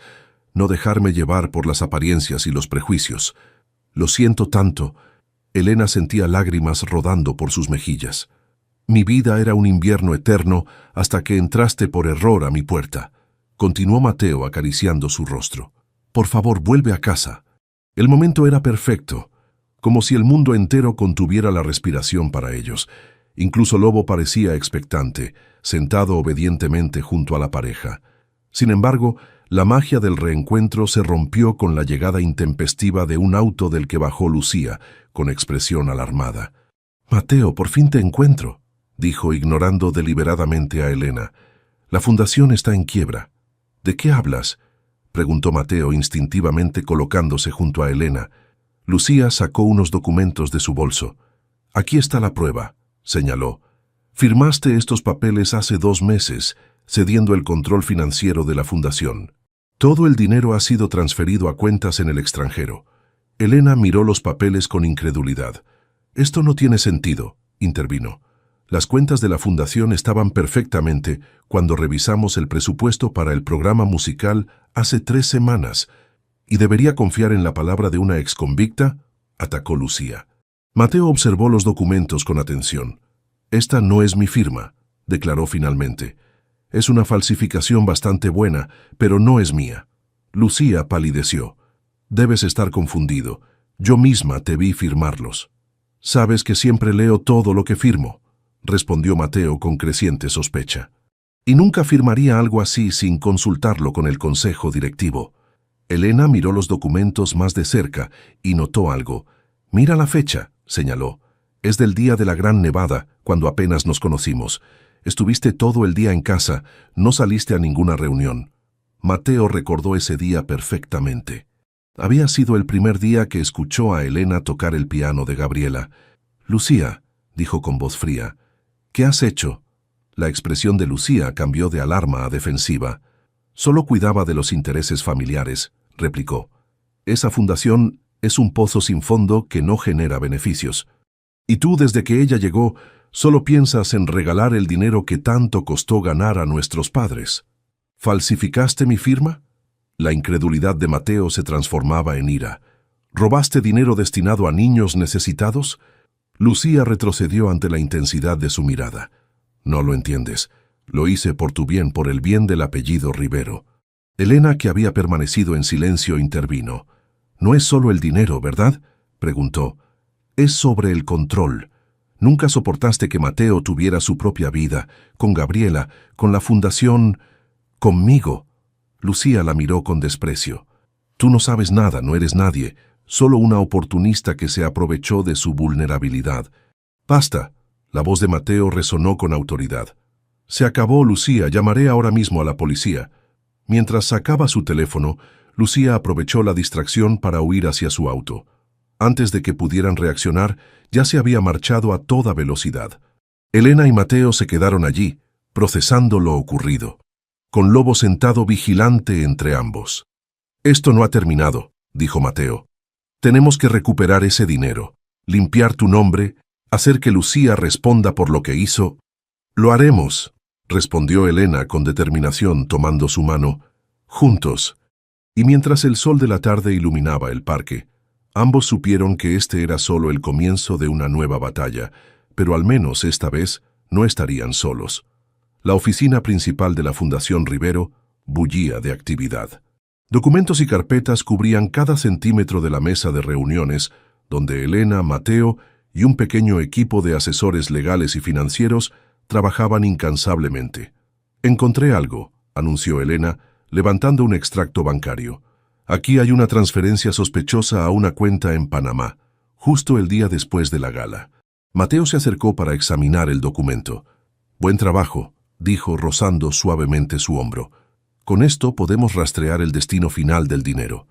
no dejarme llevar por las apariencias y los prejuicios. Lo siento tanto». Elena sentía lágrimas rodando por sus mejillas. «Mi vida era un invierno eterno hasta que entraste por error a mi puerta», continuó Mateo acariciando su rostro. «Por favor, vuelve a casa». El momento era perfecto, como si el mundo entero contuviera la respiración para ellos. Incluso Lobo parecía expectante, sentado obedientemente junto a la pareja. Sin embargo, la magia del reencuentro se rompió con la llegada intempestiva de un auto del que bajó Lucía, con expresión alarmada. «Mateo, por fin te encuentro», dijo ignorando deliberadamente a Elena. «La fundación está en quiebra». «¿De qué hablas?», preguntó Mateo instintivamente colocándose junto a Elena. Lucía sacó unos documentos de su bolso. «Aquí está la prueba», señaló. «Firmaste estos papeles hace 2 meses, cediendo el control financiero de la fundación. Todo el dinero ha sido transferido a cuentas en el extranjero». Elena miró los papeles con incredulidad. «Esto no tiene sentido», intervino. «Las cuentas de la fundación estaban perfectamente cuando revisamos el presupuesto para el programa musical hace 3 semanas. ¿Y debería confiar en la palabra de una exconvicta?», atacó Lucía. Mateo observó los documentos con atención. «Esta no es mi firma», declaró finalmente. «Es una falsificación bastante buena, pero no es mía». Lucía palideció. «Debes estar confundido. Yo misma te vi firmarlos». «Sabes que siempre leo todo lo que firmo», respondió Mateo con creciente sospecha. «Y nunca firmaría algo así sin consultarlo con el consejo directivo». Elena miró los documentos más de cerca y notó algo. «Mira la fecha», señaló. «Es del día de la gran nevada, cuando apenas nos conocimos. Estuviste todo el día en casa, no saliste a ninguna reunión». Mateo recordó ese día perfectamente. Había sido el primer día que escuchó a Elena tocar el piano de Gabriela. «Lucía», dijo con voz fría, «¿qué has hecho?». La expresión de Lucía cambió de alarma a defensiva. «Solo cuidaba de los intereses familiares», replicó. «Esa fundación es un pozo sin fondo que no genera beneficios. Y tú, desde que ella llegó, solo piensas en regalar el dinero que tanto costó ganar a nuestros padres. ¿Falsificaste mi firma?». La incredulidad de Mateo se transformaba en ira. «¿Robaste dinero destinado a niños necesitados?». Lucía retrocedió ante la intensidad de su mirada. «No lo entiendes. Lo hice por tu bien, por el bien del apellido Rivero». Elena, que había permanecido en silencio, intervino. «No es solo el dinero, ¿verdad?», preguntó. «Es sobre el control. Nunca soportaste que Mateo tuviera su propia vida, con Gabriela, con la fundación, conmigo». Lucía la miró con desprecio. «Tú no sabes nada, no eres nadie, solo una oportunista que se aprovechó de su vulnerabilidad». «Basta», la voz de Mateo resonó con autoridad. «Se acabó, Lucía, llamaré ahora mismo a la policía». Mientras sacaba su teléfono, Lucía aprovechó la distracción para huir hacia su auto. Antes de que pudieran reaccionar, ya se había marchado a toda velocidad. Elena y Mateo se quedaron allí, procesando lo ocurrido, con Lobo sentado vigilante entre ambos. «Esto no ha terminado», dijo Mateo. «Tenemos que recuperar ese dinero, limpiar tu nombre, hacer que Lucía responda por lo que hizo». «Lo haremos», respondió Elena con determinación tomando su mano, «juntos». Y mientras el sol de la tarde iluminaba el parque, ambos supieron que este era solo el comienzo de una nueva batalla, pero al menos esta vez no estarían solos. La oficina principal de la Fundación Rivero bullía de actividad. Documentos y carpetas cubrían cada centímetro de la mesa de reuniones, donde Elena, Mateo y un pequeño equipo de asesores legales y financieros trabajaban incansablemente. «Encontré algo», anunció Elena, levantando un extracto bancario. «Aquí hay una transferencia sospechosa a una cuenta en Panamá, justo el día después de la gala». Mateo se acercó para examinar el documento. «Buen trabajo», dijo rozando suavemente su hombro. «Con esto podemos rastrear el destino final del dinero».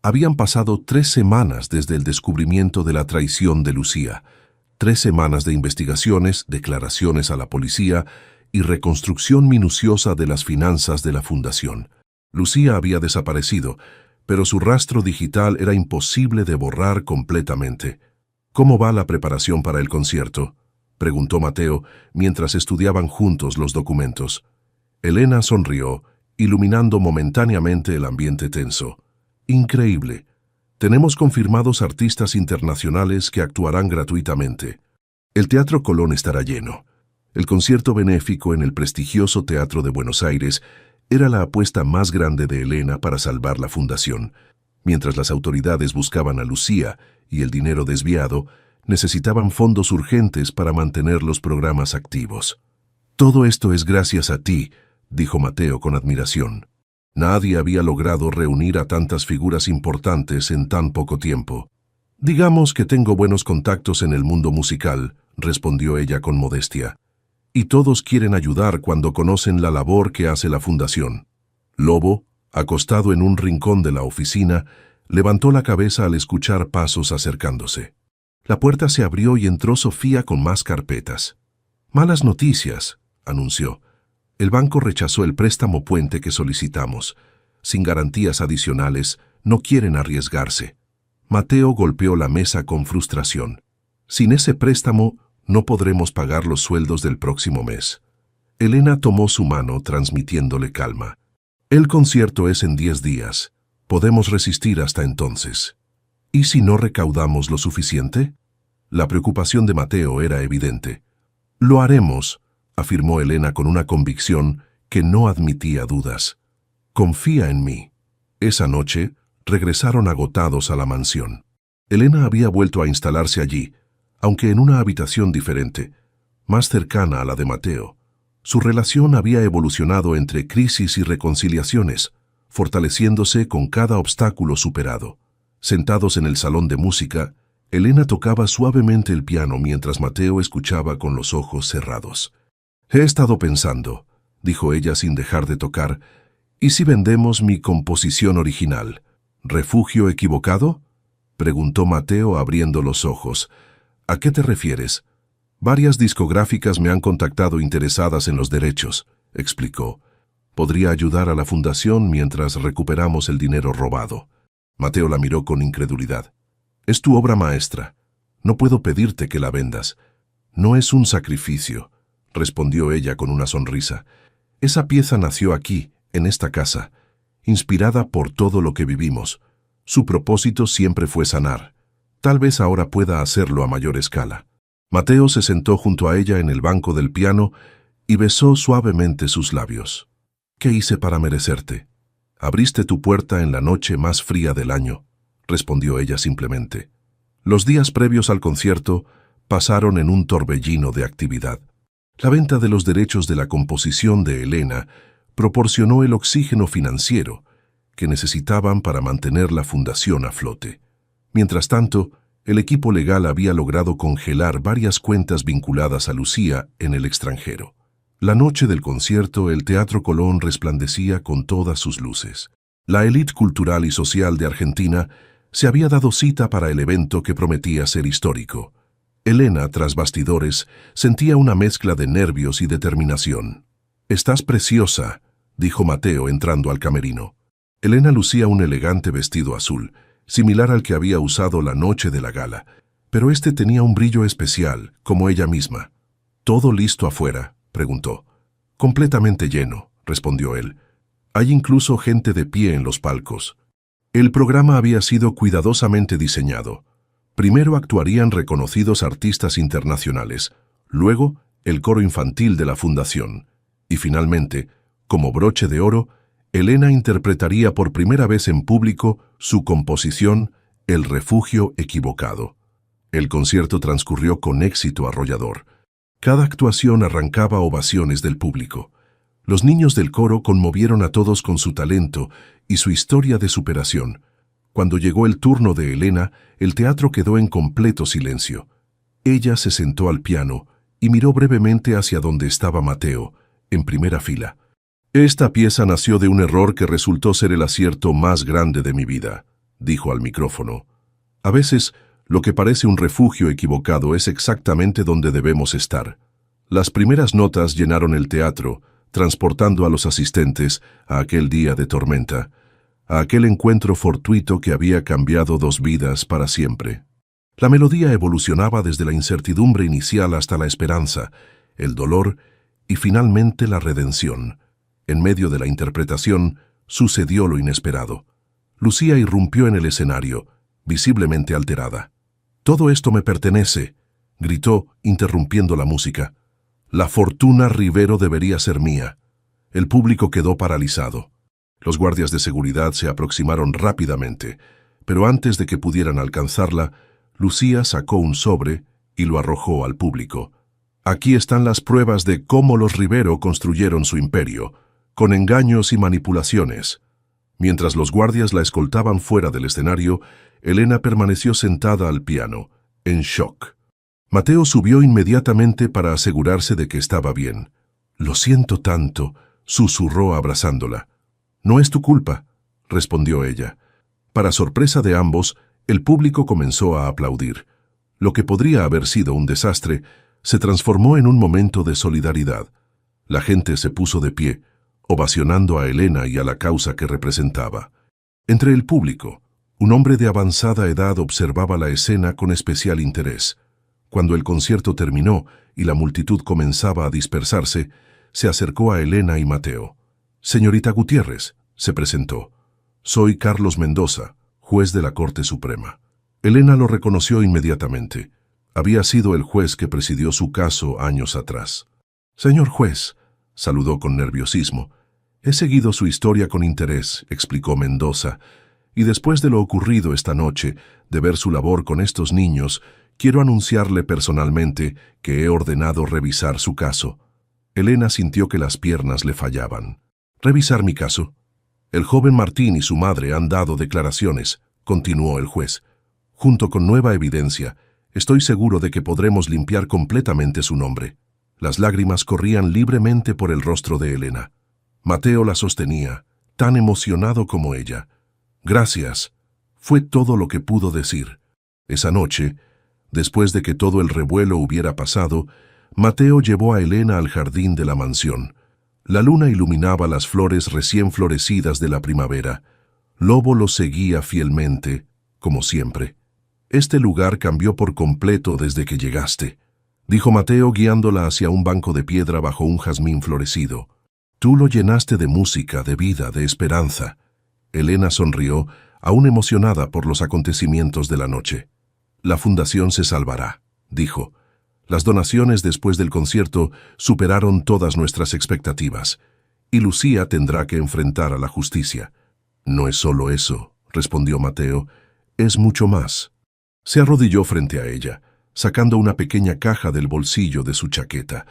Habían pasado 3 semanas desde el descubrimiento de la traición de Lucía. 3 semanas de investigaciones, declaraciones a la policía y reconstrucción minuciosa de las finanzas de la fundación. Lucía había desaparecido, pero su rastro digital era imposible de borrar completamente. «¿Cómo va la preparación para el concierto?», preguntó Mateo mientras estudiaban juntos los documentos. Elena sonrió, iluminando momentáneamente el ambiente tenso. «Increíble. Tenemos confirmados artistas internacionales que actuarán gratuitamente. El Teatro Colón estará lleno. El concierto benéfico en el prestigioso Teatro de Buenos Aires era la apuesta más grande de Elena para salvar la fundación. Mientras las autoridades buscaban a Lucía y el dinero desviado, necesitaban fondos urgentes para mantener los programas activos. «Todo esto es gracias a ti», dijo Mateo con admiración. Nadie había logrado reunir a tantas figuras importantes en tan poco tiempo. «Digamos que tengo buenos contactos en el mundo musical», respondió ella con modestia. «Y todos quieren ayudar cuando conocen la labor que hace la fundación». Lobo, acostado en un rincón de la oficina, levantó la cabeza al escuchar pasos acercándose. La puerta se abrió y entró Sofía con más carpetas. «Malas noticias», anunció. «El banco rechazó el préstamo puente que solicitamos. Sin garantías adicionales, no quieren arriesgarse». Mateo golpeó la mesa con frustración. «Sin ese préstamo, no podremos pagar los sueldos del próximo mes». Elena tomó su mano, transmitiéndole calma. «El concierto es en 10 días. Podemos resistir hasta entonces». «¿Y si no recaudamos lo suficiente?». La preocupación de Mateo era evidente. «Lo haremos», afirmó Elena con una convicción que no admitía dudas. «Confía en mí». Esa noche, regresaron agotados a la mansión. Elena había vuelto a instalarse allí, aunque en una habitación diferente, más cercana a la de Mateo. Su relación había evolucionado entre crisis y reconciliaciones, fortaleciéndose con cada obstáculo superado. Sentados en el salón de música, Elena tocaba suavemente el piano mientras Mateo escuchaba con los ojos cerrados. «He estado pensando», dijo ella sin dejar de tocar, «¿y si vendemos mi composición original?» «¿Refugio equivocado?», preguntó Mateo abriendo los ojos. «¿A qué te refieres?». «Varias discográficas me han contactado interesadas en los derechos», explicó. «Podría ayudar a la fundación mientras recuperamos el dinero robado». Mateo la miró con incredulidad. «Es tu obra maestra. No puedo pedirte que la vendas». «No es un sacrificio», respondió ella con una sonrisa. «Esa pieza nació aquí, en esta casa, inspirada por todo lo que vivimos. Su propósito siempre fue sanar. Tal vez ahora pueda hacerlo a mayor escala». Mateo se sentó junto a ella en el banco del piano y besó suavemente sus labios. «¿Qué hice para merecerte?». «Abriste tu puerta en la noche más fría del año», respondió ella simplemente. Los días previos al concierto pasaron en un torbellino de actividad. La venta de los derechos de la composición de Elena proporcionó el oxígeno financiero que necesitaban para mantener la fundación a flote. Mientras tanto, el equipo legal había logrado congelar varias cuentas vinculadas a Lucía en el extranjero. La noche del concierto, el Teatro Colón resplandecía con todas sus luces. La élite cultural y social de Argentina se había dado cita para el evento que prometía ser histórico. Elena, tras bastidores, sentía una mezcla de nervios y determinación. «Estás preciosa», dijo Mateo entrando al camerino. Elena lucía un elegante vestido azul, similar al que había usado la noche de la gala, pero este tenía un brillo especial, como ella misma. «¿Todo listo afuera?», preguntó. «Completamente lleno», respondió él. «Hay incluso gente de pie en los palcos». El programa había sido cuidadosamente diseñado. Primero actuarían reconocidos artistas internacionales, luego el coro infantil de la fundación, y finalmente, como broche de oro, Elena interpretaría por primera vez en público su composición El refugio equivocado. El concierto transcurrió con éxito arrollador. Cada actuación arrancaba ovaciones del público. Los niños del coro conmovieron a todos con su talento y su historia de superación. Cuando llegó el turno de Elena, el teatro quedó en completo silencio. Ella se sentó al piano y miró brevemente hacia donde estaba Mateo, en primera fila. «Esta pieza nació de un error que resultó ser el acierto más grande de mi vida», dijo al micrófono. «A veces, lo que parece un refugio equivocado es exactamente donde debemos estar». Las primeras notas llenaron el teatro, transportando a los asistentes a aquel día de tormenta, a aquel encuentro fortuito que había cambiado dos vidas para siempre. La melodía evolucionaba desde la incertidumbre inicial hasta la esperanza, el dolor y finalmente la redención. En medio de la interpretación, sucedió lo inesperado. Lucía irrumpió en el escenario, visiblemente alterada. «Todo esto me pertenece», gritó, interrumpiendo la música. «La fortuna Rivero debería ser mía». El público quedó paralizado. Los guardias de seguridad se aproximaron rápidamente, pero antes de que pudieran alcanzarla, Lucía sacó un sobre y lo arrojó al público. «Aquí están las pruebas de cómo los Rivero construyeron su imperio, con engaños y manipulaciones». Mientras los guardias la escoltaban fuera del escenario, Elena permaneció sentada al piano, en shock. Mateo subió inmediatamente para asegurarse de que estaba bien. «Lo siento tanto», susurró abrazándola. «No es tu culpa», respondió ella. Para sorpresa de ambos, el público comenzó a aplaudir. Lo que podría haber sido un desastre se transformó en un momento de solidaridad. La gente se puso de pie, ovacionando a Elena y a la causa que representaba. Entre el público, un hombre de avanzada edad observaba la escena con especial interés. Cuando el concierto terminó y la multitud comenzaba a dispersarse, se acercó a Elena y Mateo. «Señorita Gutiérrez», se presentó. «Soy Carlos Mendoza, juez de la Corte Suprema». Elena lo reconoció inmediatamente. Había sido el juez que presidió su caso años atrás. «Señor juez», saludó con nerviosismo. «He seguido su historia con interés», explicó Mendoza, «y después de lo ocurrido esta noche, de ver su labor con estos niños, quiero anunciarle personalmente que he ordenado revisar su caso». Elena sintió que las piernas le fallaban. «¿Revisar mi caso?» «El joven Martín y su madre han dado declaraciones», continuó el juez. «Junto con nueva evidencia, estoy seguro de que podremos limpiar completamente su nombre». Las lágrimas corrían libremente por el rostro de Elena. Mateo la sostenía, tan emocionado como ella. «Gracias», fue todo lo que pudo decir. Esa noche, después de que todo el revuelo hubiera pasado, Mateo llevó a Elena al jardín de la mansión. La luna iluminaba las flores recién florecidas de la primavera. Lobo los seguía fielmente, como siempre. «Este lugar cambió por completo desde que llegaste», dijo Mateo guiándola hacia un banco de piedra bajo un jazmín florecido. «Tú lo llenaste de música, de vida, de esperanza». Elena sonrió, aún emocionada por los acontecimientos de la noche. «La fundación se salvará», dijo. «Las donaciones después del concierto superaron todas nuestras expectativas, y Lucía tendrá que enfrentar a la justicia». «No es solo eso», respondió Mateo, «es mucho más». Se arrodilló frente a ella, sacando una pequeña caja del bolsillo de su chaqueta.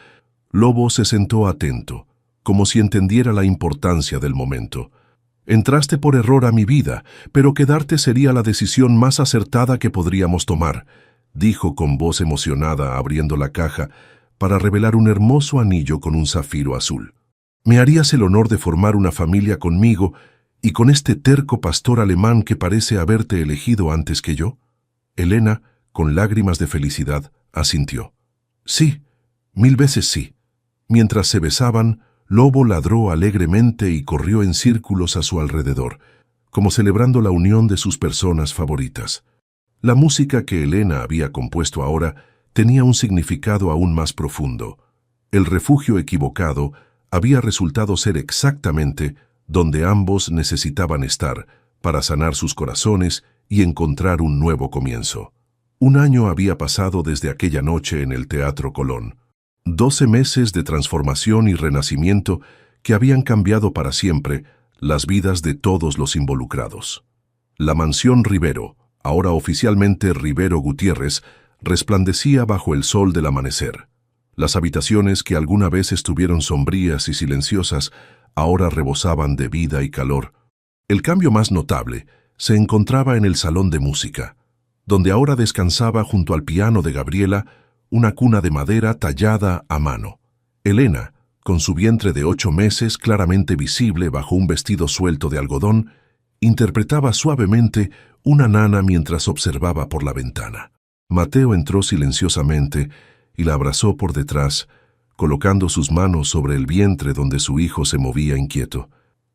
Lobo se sentó atento, como si entendiera la importancia del momento. «Entraste por error a mi vida, pero quedarte sería la decisión más acertada que podríamos tomar», dijo con voz emocionada abriendo la caja para revelar un hermoso anillo con un zafiro azul. «Me harías el honor de formar una familia conmigo y con este terco pastor alemán que parece haberte elegido antes que yo?» Elena, con lágrimas de felicidad, asintió. «Sí, 1000 veces sí». Mientras se besaban, Lobo ladró alegremente y corrió en círculos a su alrededor, como celebrando la unión de sus personas favoritas. La música que Elena había compuesto ahora tenía un significado aún más profundo. El refugio equivocado había resultado ser exactamente donde ambos necesitaban estar para sanar sus corazones y encontrar un nuevo comienzo. Un año había pasado desde aquella noche en el Teatro Colón. 12 meses de transformación y renacimiento que habían cambiado para siempre las vidas de todos los involucrados. La mansión Rivero, ahora oficialmente Rivero Gutiérrez, resplandecía bajo el sol del amanecer. Las habitaciones que alguna vez estuvieron sombrías y silenciosas, ahora rebosaban de vida y calor. El cambio más notable se encontraba en el salón de música, donde ahora descansaba junto al piano de Gabriela una cuna de madera tallada a mano. Elena, con su vientre de 8 meses claramente visible bajo un vestido suelto de algodón, interpretaba suavemente una nana mientras observaba por la ventana. Mateo entró silenciosamente y la abrazó por detrás, colocando sus manos sobre el vientre donde su hijo se movía inquieto.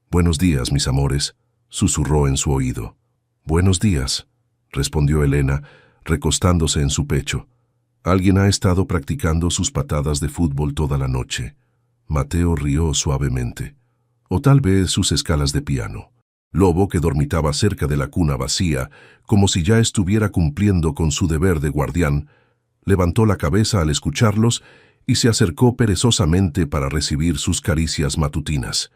«Buenos días, mis amores», susurró en su oído. «Buenos días», respondió Elena, recostándose en su pecho. «Alguien ha estado practicando sus patadas de fútbol toda la noche». Mateo rió suavemente. «O tal vez sus escalas de piano». Lobo, que dormitaba cerca de la cuna vacía, como si ya estuviera cumpliendo con su deber de guardián, levantó la cabeza al escucharlos y se acercó perezosamente para recibir sus caricias matutinas.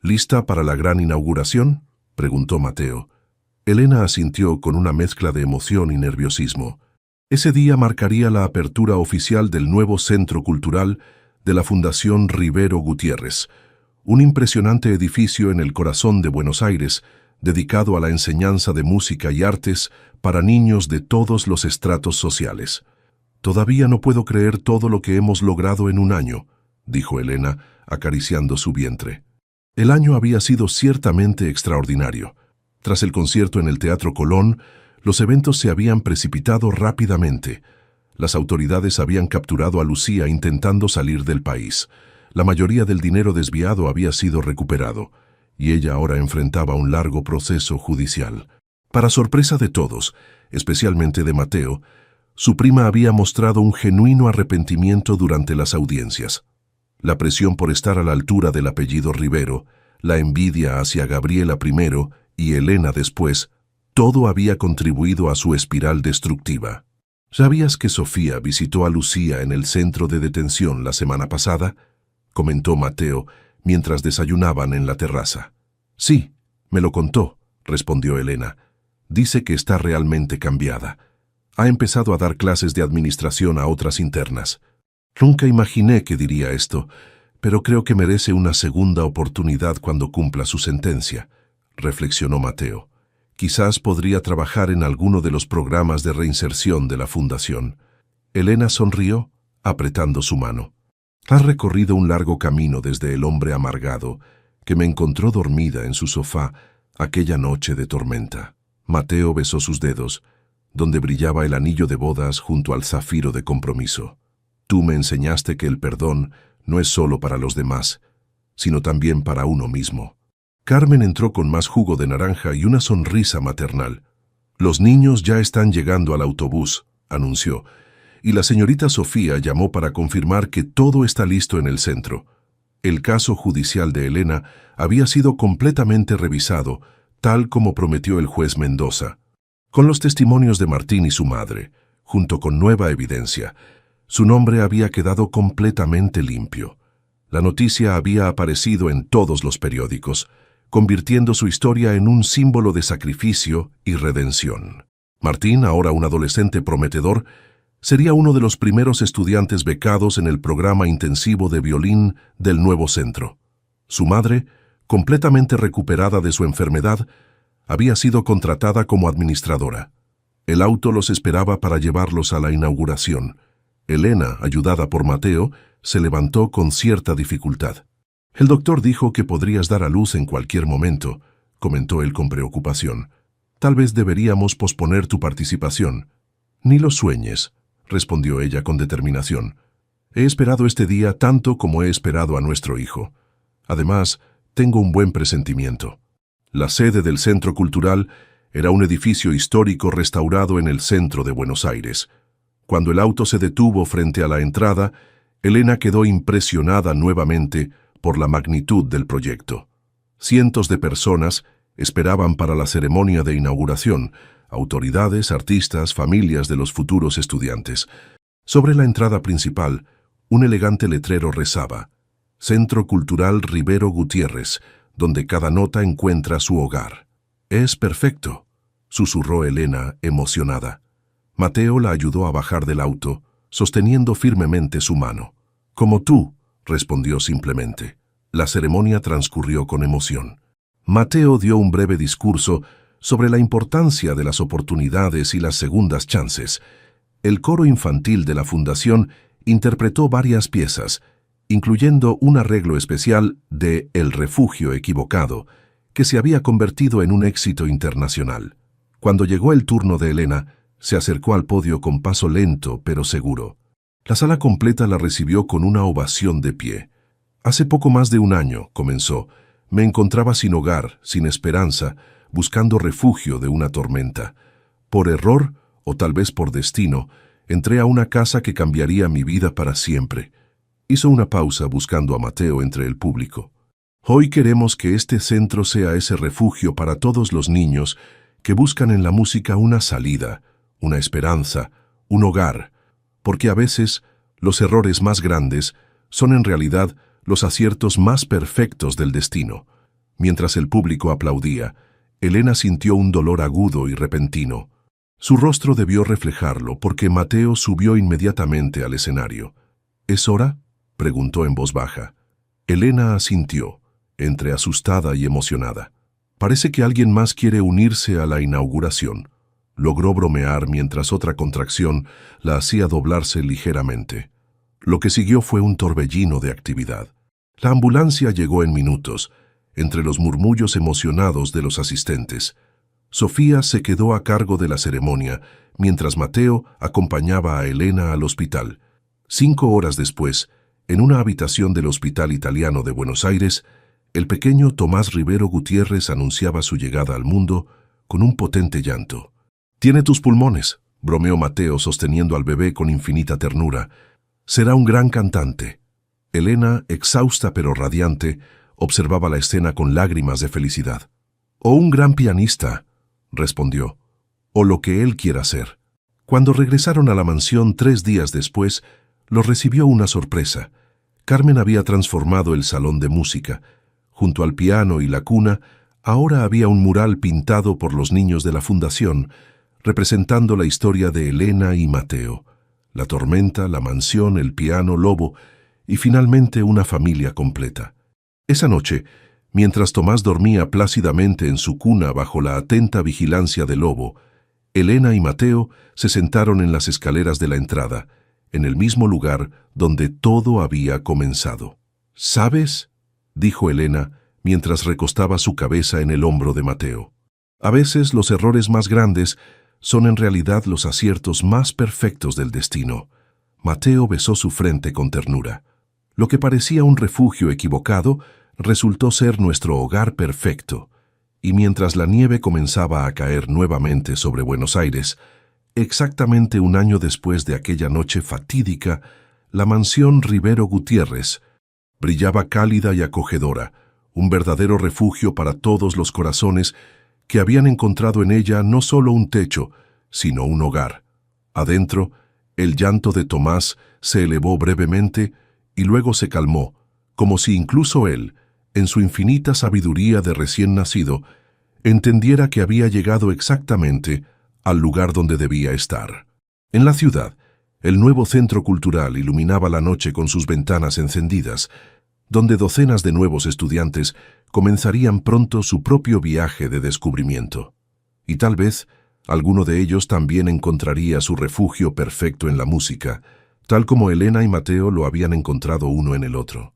«¿Lista para la gran inauguración?», preguntó Mateo. Elena asintió con una mezcla de emoción y nerviosismo. Ese día marcaría la apertura oficial del nuevo Centro Cultural de la Fundación Rivero Gutiérrez, un impresionante edificio en el corazón de Buenos Aires, dedicado a la enseñanza de música y artes para niños de todos los estratos sociales. «Todavía no puedo creer todo lo que hemos logrado en un año», dijo Elena, acariciando su vientre. El año había sido ciertamente extraordinario. Tras el concierto en el Teatro Colón, los eventos se habían precipitado rápidamente. Las autoridades habían capturado a Lucía intentando salir del país. La mayoría del dinero desviado había sido recuperado, y ella ahora enfrentaba un largo proceso judicial. Para sorpresa de todos, especialmente de Mateo, su prima había mostrado un genuino arrepentimiento durante las audiencias. La presión por estar a la altura del apellido Rivero, la envidia hacia Gabriela primero y Elena después, todo había contribuido a su espiral destructiva. «¿Sabías que Sofía visitó a Lucía en el centro de detención la semana pasada?», comentó Mateo mientras desayunaban en la terraza. «Sí, me lo contó», respondió Elena. «Dice que está realmente cambiada. Ha empezado a dar clases de administración a otras internas. Nunca imaginé que diría esto, pero creo que merece una segunda oportunidad cuando cumpla su sentencia», reflexionó Mateo. «Quizás podría trabajar en alguno de los programas de reinserción de la Fundación». Elena sonrió, apretando su mano. «Has recorrido un largo camino desde el hombre amargado que me encontró dormida en su sofá aquella noche de tormenta». Mateo besó sus dedos, donde brillaba el anillo de bodas junto al zafiro de compromiso. «Tú me enseñaste que el perdón no es solo para los demás, sino también para uno mismo». Carmen entró con más jugo de naranja y una sonrisa maternal. «Los niños ya están llegando al autobús», anunció, y la señorita Sofía llamó para confirmar que todo está listo en el centro. El caso judicial de Elena había sido completamente revisado, tal como prometió el juez Mendoza. Con los testimonios de Martín y su madre, junto con nueva evidencia, su nombre había quedado completamente limpio. La noticia había aparecido en todos los periódicos, convirtiendo su historia en un símbolo de sacrificio y redención. Martín, ahora un adolescente prometedor, sería uno de los primeros estudiantes becados en el programa intensivo de violín del nuevo centro. Su madre, completamente recuperada de su enfermedad, había sido contratada como administradora. El auto los esperaba para llevarlos a la inauguración. Elena, ayudada por Mateo, se levantó con cierta dificultad. «El doctor dijo que podrías dar a luz en cualquier momento», comentó él con preocupación. «Tal vez deberíamos posponer tu participación». «Ni lo sueñes», respondió ella con determinación. «He esperado este día tanto como he esperado a nuestro hijo. Además, tengo un buen presentimiento». La sede del Centro Cultural era un edificio histórico restaurado en el centro de Buenos Aires. Cuando el auto se detuvo frente a la entrada, Elena quedó impresionada nuevamente por la magnitud del proyecto. Cientos de personas esperaban para la ceremonia de inauguración, autoridades, artistas, familias de los futuros estudiantes. Sobre la entrada principal, un elegante letrero rezaba: «Centro Cultural Rivero Gutiérrez, donde cada nota encuentra su hogar». «Es perfecto», susurró Elena, emocionada. Mateo la ayudó a bajar del auto, sosteniendo firmemente su mano. «Como tú», respondió simplemente. La ceremonia transcurrió con emoción. Mateo dio un breve discurso sobre la importancia de las oportunidades y las segundas chances. El coro infantil de la fundación interpretó varias piezas, incluyendo un arreglo especial de El refugio equivocado, que se había convertido en un éxito internacional. Cuando llegó el turno de Elena, se acercó al podio con paso lento pero seguro. La sala completa la recibió con una ovación de pie. «Hace poco más de un año», comenzó, «me encontraba sin hogar, sin esperanza, buscando refugio de una tormenta. Por error, o tal vez por destino, entré a una casa que cambiaría mi vida para siempre». Hizo una pausa buscando a Mateo entre el público. «Hoy queremos que este centro sea ese refugio para todos los niños que buscan en la música una salida, una esperanza, un hogar, porque a veces los errores más grandes son en realidad los aciertos más perfectos del destino». Mientras el público aplaudía, Elena sintió un dolor agudo y repentino. Su rostro debió reflejarlo porque Mateo subió inmediatamente al escenario. «¿Es hora?», preguntó en voz baja. Elena asintió, entre asustada y emocionada. «Parece que alguien más quiere unirse a la inauguración», logró bromear mientras otra contracción la hacía doblarse ligeramente. Lo que siguió fue un torbellino de actividad. La ambulancia llegó en minutos, entre los murmullos emocionados de los asistentes. Sofía se quedó a cargo de la ceremonia, mientras Mateo acompañaba a Elena al hospital. 5 horas después, en una habitación del Hospital Italiano de Buenos Aires, el pequeño Tomás Rivero Gutiérrez anunciaba su llegada al mundo con un potente llanto. «Tiene tus pulmones», bromeó Mateo sosteniendo al bebé con infinita ternura. «Será un gran cantante». Elena, exhausta pero radiante, observaba la escena con lágrimas de felicidad. «O un gran pianista», respondió, «o lo que él quiera ser». Cuando regresaron a la mansión 3 días después, los recibió una sorpresa. Carmen había transformado el salón de música. Junto al piano y la cuna, ahora había un mural pintado por los niños de la fundación, representando la historia de Elena y Mateo, la tormenta, la mansión, el piano, Lobo y finalmente una familia completa. Esa noche, mientras Tomás dormía plácidamente en su cuna bajo la atenta vigilancia de Lobo, Elena y Mateo se sentaron en las escaleras de la entrada, en el mismo lugar donde todo había comenzado. «¿Sabes?», dijo Elena mientras recostaba su cabeza en el hombro de Mateo. «A veces los errores más grandes son en realidad los aciertos más perfectos del destino». Mateo besó su frente con ternura. «Lo que parecía un refugio equivocado resultó ser nuestro hogar perfecto». Y mientras la nieve comenzaba a caer nuevamente sobre Buenos Aires, exactamente un año después de aquella noche fatídica, la mansión Rivero Gutiérrez brillaba cálida y acogedora, un verdadero refugio para todos los corazones que habían encontrado en ella no solo un techo, sino un hogar. Adentro, el llanto de Tomás se elevó brevemente y luego se calmó, como si incluso él, en su infinita sabiduría de recién nacido, entendiera que había llegado exactamente al lugar donde debía estar. En la ciudad, el nuevo centro cultural iluminaba la noche con sus ventanas encendidas, donde docenas de nuevos estudiantes comenzarían pronto su propio viaje de descubrimiento. Y tal vez alguno de ellos también encontraría su refugio perfecto en la música, tal como Elena y Mateo lo habían encontrado uno en el otro.